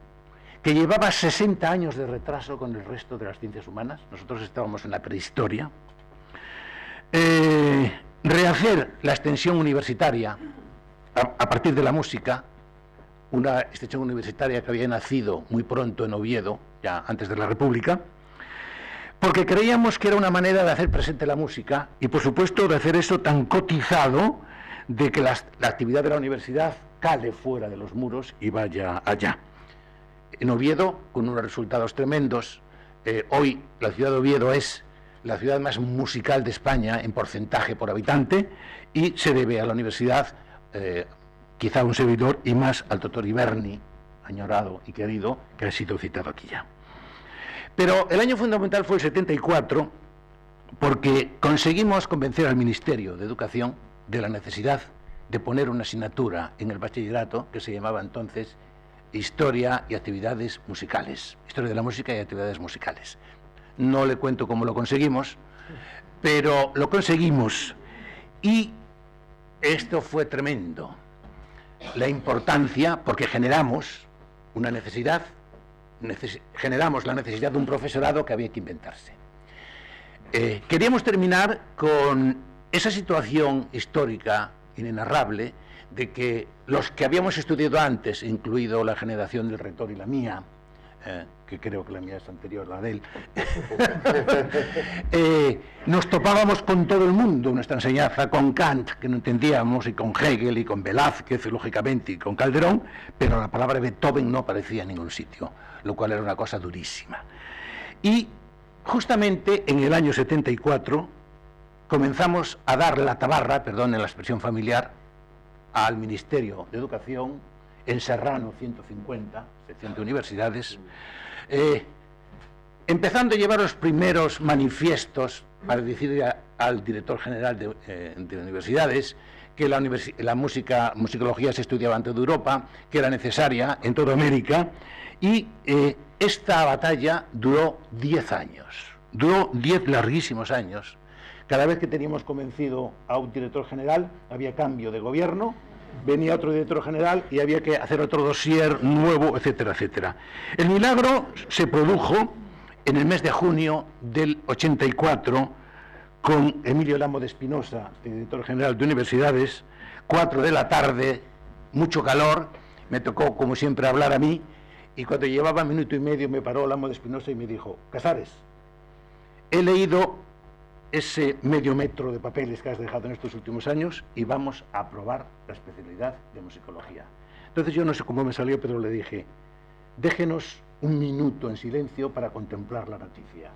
que llevaba 60 años de retraso con el resto de las ciencias humanas. Nosotros estábamos en la prehistoria. Rehacer la extensión universitaria a partir de la música, una extensión universitaria que había nacido muy pronto en Oviedo, ya antes de la República, porque creíamos que era una manera de hacer presente la música y, por supuesto, de hacer eso tan cotizado de que la actividad de la universidad cale fuera de los muros y vaya allá. En Oviedo, con unos resultados tremendos, hoy la ciudad de Oviedo es la ciudad más musical de España en porcentaje por habitante y se debe a la universidad, quizá a un servidor y más al doctor Iberni, añorado y querido, que ha sido citado aquí ya. Pero el año fundamental fue el 74, porque conseguimos convencer al Ministerio de Educación de la necesidad de poner una asignatura en el bachillerato que se llamaba entonces Historia y Actividades Musicales, Historia de la Música y Actividades Musicales. No le cuento cómo lo conseguimos, pero lo conseguimos y esto fue tremendo. La importancia, porque generamos una necesidad, generamos la necesidad de un profesorado que había que inventarse. Queríamos terminar con esa situación histórica inenarrable de que los que habíamos estudiado antes, incluido la generación del rector y la mía, que creo que la mía es anterior a la de él, nos topábamos con todo el mundo en nuestra enseñanza, con Kant, que no entendíamos, y con Hegel, y con Velázquez, lógicamente, y con Calderón, pero la palabra Beethoven no aparecía en ningún sitio, lo cual era una cosa durísima. Y justamente en el año 74 comenzamos a dar la tabarra, perdonen la expresión familiar, al Ministerio de Educación, en Serrano 150, sección de universidades, empezando a llevar los primeros manifiestos para decirle al director general de universidades que la musicología se estudiaba en toda Europa, que era necesaria en toda América, y esta batalla duró 10 años, duró 10 larguísimos años. Cada vez que teníamos convencido a un director general, había cambio de gobierno, venía otro director general y había que hacer otro dossier nuevo, etcétera, etcétera. El milagro se produjo en el mes de junio del 84 con Emilio Lamo de Espinosa, director general de universidades, 4 de la tarde, mucho calor, me tocó como siempre hablar a mí y cuando llevaba minuto y medio me paró Lamo de Espinosa y me dijo: Casares, he leído ese medio metro de papeles que has dejado en estos últimos años y vamos a aprobar la especialidad de musicología. Entonces yo no sé cómo me salió, pero le dije: déjenos un minuto en silencio para contemplar la noticia.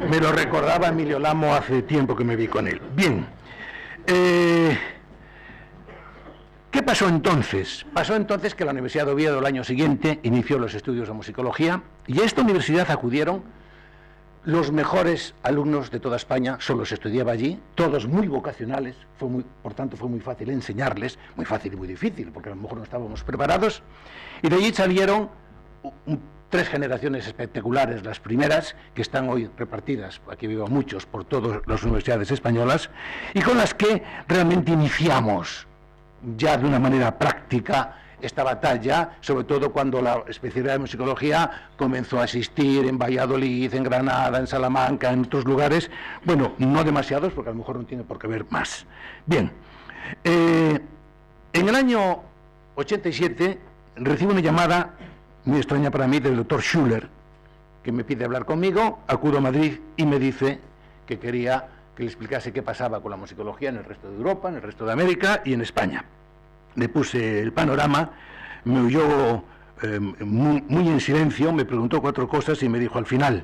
Me lo recordaba Emilio Lamo hace tiempo que me vi con él. Bien, ¿qué pasó entonces? Pasó entonces que la Universidad de Oviedo el año siguiente inició los estudios de musicología y a esta universidad acudieron los mejores alumnos de toda España, solo se estudiaba allí, todos muy vocacionales, por tanto fue muy fácil enseñarles, muy fácil y muy difícil, porque a lo mejor no estábamos preparados, y de allí salieron 3 generaciones espectaculares, las primeras, que están hoy repartidas, aquí vivo muchos, por todas las universidades españolas, y con las que realmente iniciamos ya de una manera práctica esta batalla, sobre todo cuando la especialidad de musicología comenzó a existir en Valladolid, en Granada, en Salamanca, en otros lugares. Bueno, no demasiados, porque a lo mejor no tiene por qué haber más. Bien, en el año 87 recibo una llamada muy extraña para mí del doctor Schuller, que me pide hablar conmigo. Acudo a Madrid y me dice que quería que le explicase qué pasaba con la musicología en el resto de Europa, en el resto de América y en España. Le puse el panorama, me oyó muy en silencio, me preguntó 4 cosas y me dijo al final: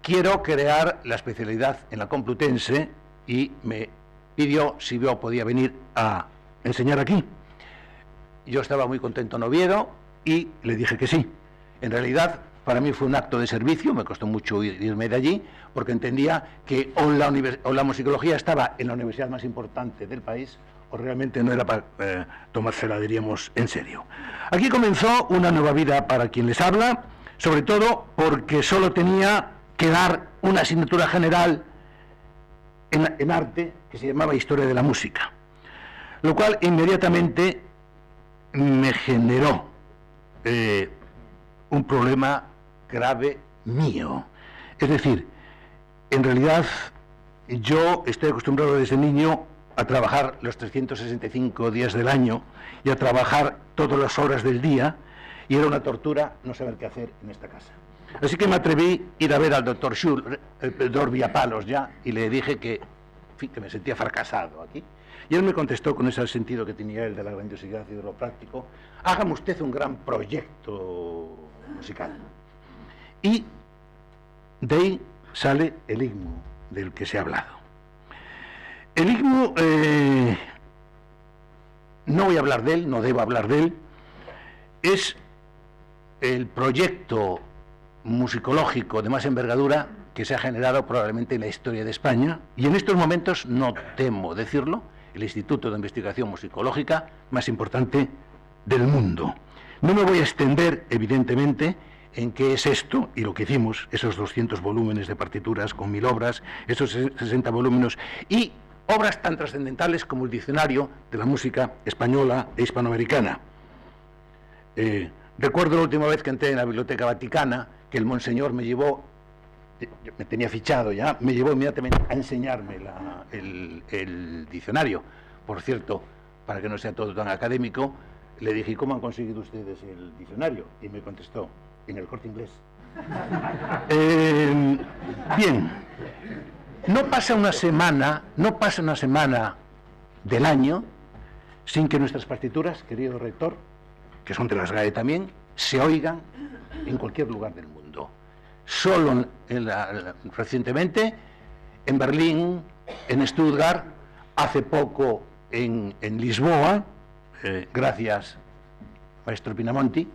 quiero crear la especialidad en la Complutense, y me pidió si yo podía venir a enseñar aquí. Yo estaba muy contento en Oviedo y le dije que sí. En realidad, para mí fue un acto de servicio, me costó mucho irme de allí, porque entendía que o la musicología estaba en la universidad más importante del país, o realmente no era para tomársela, diríamos, en serio. Aquí comenzó una nueva vida para quien les habla, sobre todo porque solo tenía que dar una asignatura general en arte que se llamaba Historia de la Música, lo cual inmediatamente me generó un problema grave mío. Es decir, en realidad yo estoy acostumbrado desde niño a trabajar los 365 días del año y a trabajar todas las horas del día, y era una tortura no saber qué hacer en esta casa. Así que me atreví a ir a ver al doctor Schuller, el doctor Villapalos ya, y le dije que, en fin, que me sentía fracasado aquí. Y él me contestó con ese sentido que tenía él de la grandiosidad y de lo práctico: hágame usted un gran proyecto musical. Y de ahí sale el himno del que se ha hablado. El himno, no voy a hablar de él, no debo hablar de él, es el proyecto musicológico de más envergadura que se ha generado probablemente en la historia de España, y en estos momentos, no temo decirlo, el Instituto de Investigación Musicológica más importante del mundo. No me voy a extender, evidentemente, en qué es esto y lo que hicimos, esos 200 volúmenes de partituras con 1000 obras, esos 60 volúmenes y obras tan trascendentales como el Diccionario de la Música Española e Hispanoamericana. Recuerdo la última vez que entré en la Biblioteca Vaticana, que el monseñor me llevó, me tenía fichado ya, me llevó inmediatamente a enseñarme el diccionario. Por cierto, para que no sea todo tan académico, le dije: ¿cómo han conseguido ustedes el diccionario? Y me contestó: en el Corte Inglés. Bien, no pasa una semana del año sin que nuestras partituras, querido rector, que son de las GAE también, se oigan en cualquier lugar del mundo. Solo recientemente en Berlín, en Stuttgart, hace poco en Lisboa, gracias maestro Pinamonti,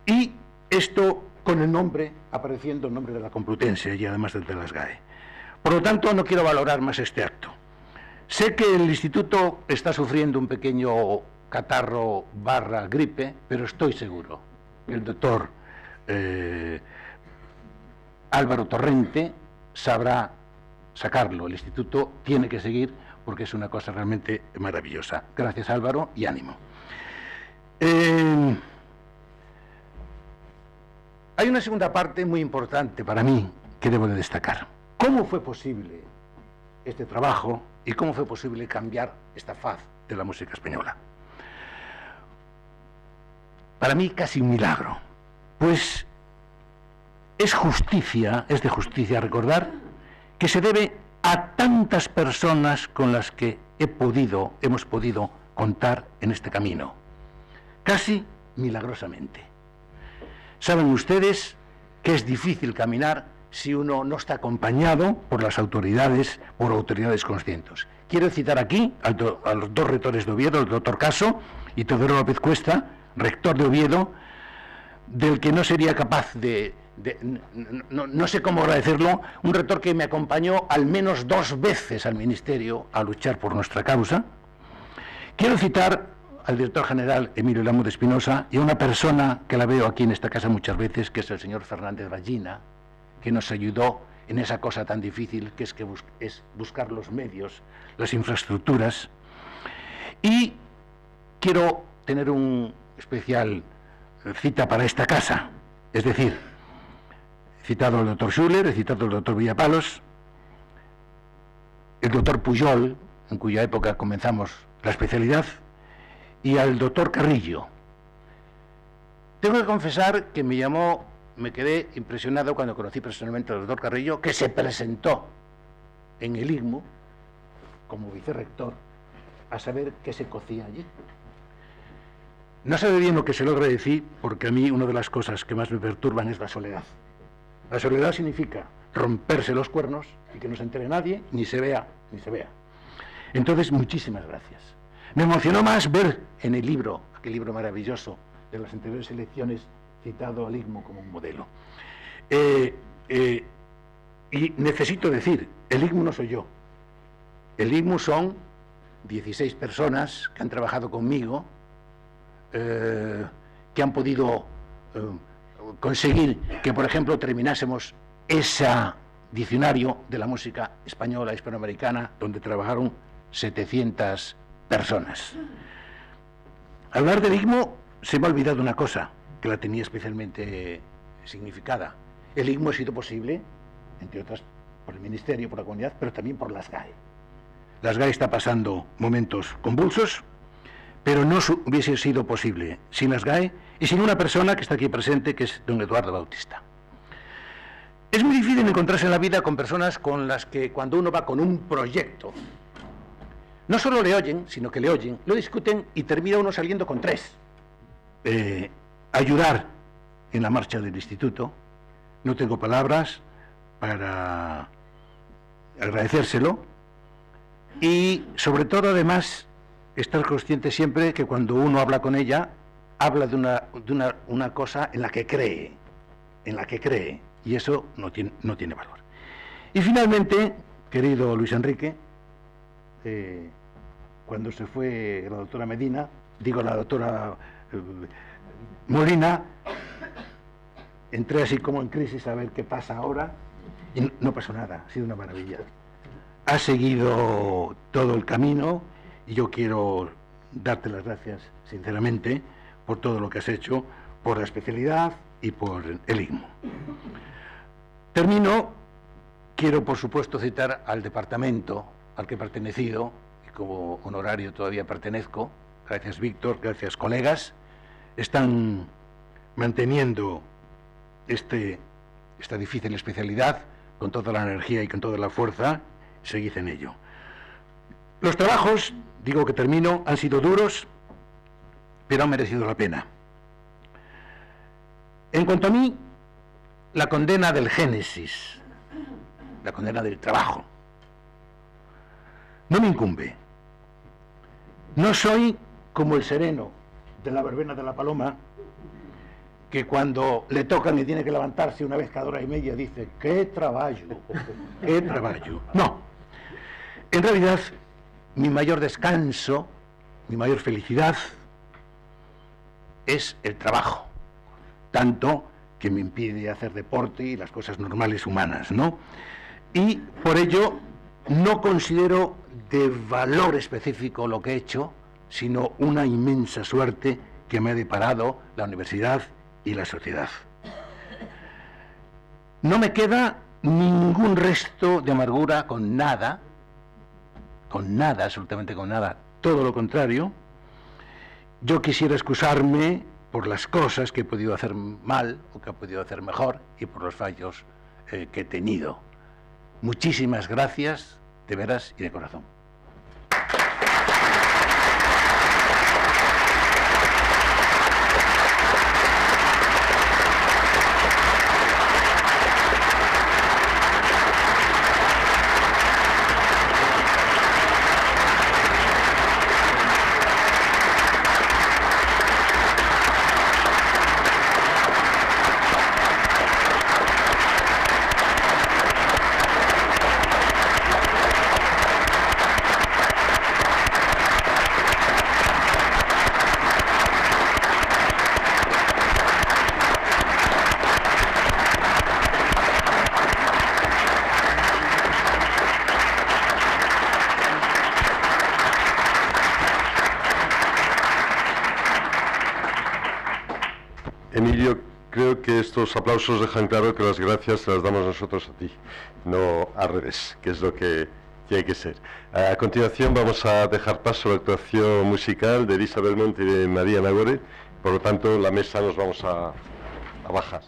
y esto con el nombre, apareciendo el nombre de la Complutense y además de las GAE. Por lo tanto, no quiero valorar más este acto. Sé que el instituto está sufriendo un pequeño catarro / gripe, pero estoy seguro que el doctor Álvaro Torrente sabrá sacarlo. El instituto tiene que seguir porque es una cosa realmente maravillosa. Gracias, Álvaro, y ánimo. Hay una segunda parte muy importante para mí que debo de destacar. ¿Cómo fue posible este trabajo y cómo fue posible cambiar esta faz de la música española? Para mí casi un milagro, pues es de justicia recordar que se debe a tantas personas con las que hemos podido contar en este camino, casi milagrosamente. Saben ustedes que es difícil caminar si uno no está acompañado por las autoridades, por autoridades conscientes. Quiero citar aquí a los 2 rectores de Oviedo, el doctor Caso y Teodoro López Cuesta, rector de Oviedo, del que no sería capaz no sé cómo agradecerlo, un rector que me acompañó al menos 2 veces al ministerio a luchar por nuestra causa. Quiero citar al director general Emilio Lamo de Espinosa y a una persona que la veo aquí en esta casa muchas veces, que es el señor Fernández Ballina, que nos ayudó en esa cosa tan difícil que es buscar los medios, las infraestructuras. Y quiero tener un especial cita para esta casa, es decir, he citado al doctor Schuller, he citado al doctor Villapalos, el doctor Pujol, en cuya época comenzamos la especialidad, y al doctor Carrillo. Tengo que confesar que me quedé impresionado cuando conocí personalmente al doctor Carrillo, que se presentó en el IGMU como vicerrector a saber qué se cocía allí. No sabe bien lo que se logra decir, porque a mí una de las cosas que más me perturban es la soledad. La soledad significa romperse los cuernos y que no se entere nadie, ni se vea. Entonces, muchísimas gracias. Me emocionó más ver en el libro, aquel libro maravilloso de las anteriores elecciones, citado al IGMU como un modelo. Y necesito decir, el IGMU no soy yo. El IGMU son 16 personas que han trabajado conmigo, que han podido conseguir que, por ejemplo, terminásemos ese diccionario de la música española hispanoamericana, donde trabajaron 700 personas. Al hablar del IGMU se me ha olvidado una cosa que la tenía especialmente significada. El IGMU ha sido posible, entre otras, por el Ministerio, por la comunidad, pero también por la SGAE. La SGAE está pasando momentos convulsos, pero no hubiese sido posible sin la SGAE y sin una persona que está aquí presente, que es don Eduardo Bautista. Es muy difícil encontrarse en la vida con personas con las que, cuando uno va con un proyecto, no solo le oyen, sino que le oyen, lo discuten y termina uno saliendo con 3. Ayudar en la marcha del instituto. No tengo palabras para agradecérselo. Y sobre todo, además, estar consciente siempre que cuando uno habla con ella, habla de una cosa en la que cree, y eso no tiene valor. Y finalmente, querido Luis Enrique, cuando se fue la doctora Medina, la doctora Molina, entré así como en crisis a ver qué pasa ahora, y no pasó nada, ha sido una maravilla. Ha seguido todo el camino, y yo quiero darte las gracias, sinceramente, por todo lo que has hecho, por la especialidad y por el IGMU. Termino, quiero por supuesto citar al departamento al que he pertenecido, y como honorario todavía pertenezco. Gracias, Víctor, gracias, colegas. Están manteniendo esta difícil especialidad con toda la energía y con toda la fuerza. Seguid en ello. Los trabajos, digo que termino, han sido duros, pero han merecido la pena. En cuanto a mí, la condena del Génesis, la condena del trabajo, no me incumbe. No soy como el sereno de la verbena de la Paloma, que cuando le tocan y tiene que levantarse una vez cada hora y media dice, ¡qué trabajo! ¡Qué trabajo! No. En realidad, mi mayor descanso, mi mayor felicidad es el trabajo, tanto que me impide hacer deporte y las cosas normales humanas, ¿no? Y por ello no considero de valor específico lo que he hecho, sino una inmensa suerte que me ha deparado la universidad y la sociedad. No me queda ningún resto de amargura con nada, absolutamente con nada, todo lo contrario. Yo quisiera excusarme por las cosas que he podido hacer mal o que he podido hacer mejor y por los fallos que he tenido. Muchísimas gracias, de veras y de corazón. Emilio, creo que estos aplausos dejan claro que las gracias se las damos nosotros a ti, no al revés, que es lo que hay que ser. A continuación vamos a dejar paso a la actuación musical de Elisa Belmonte y de María Nagore, por lo tanto la mesa nos vamos a bajar.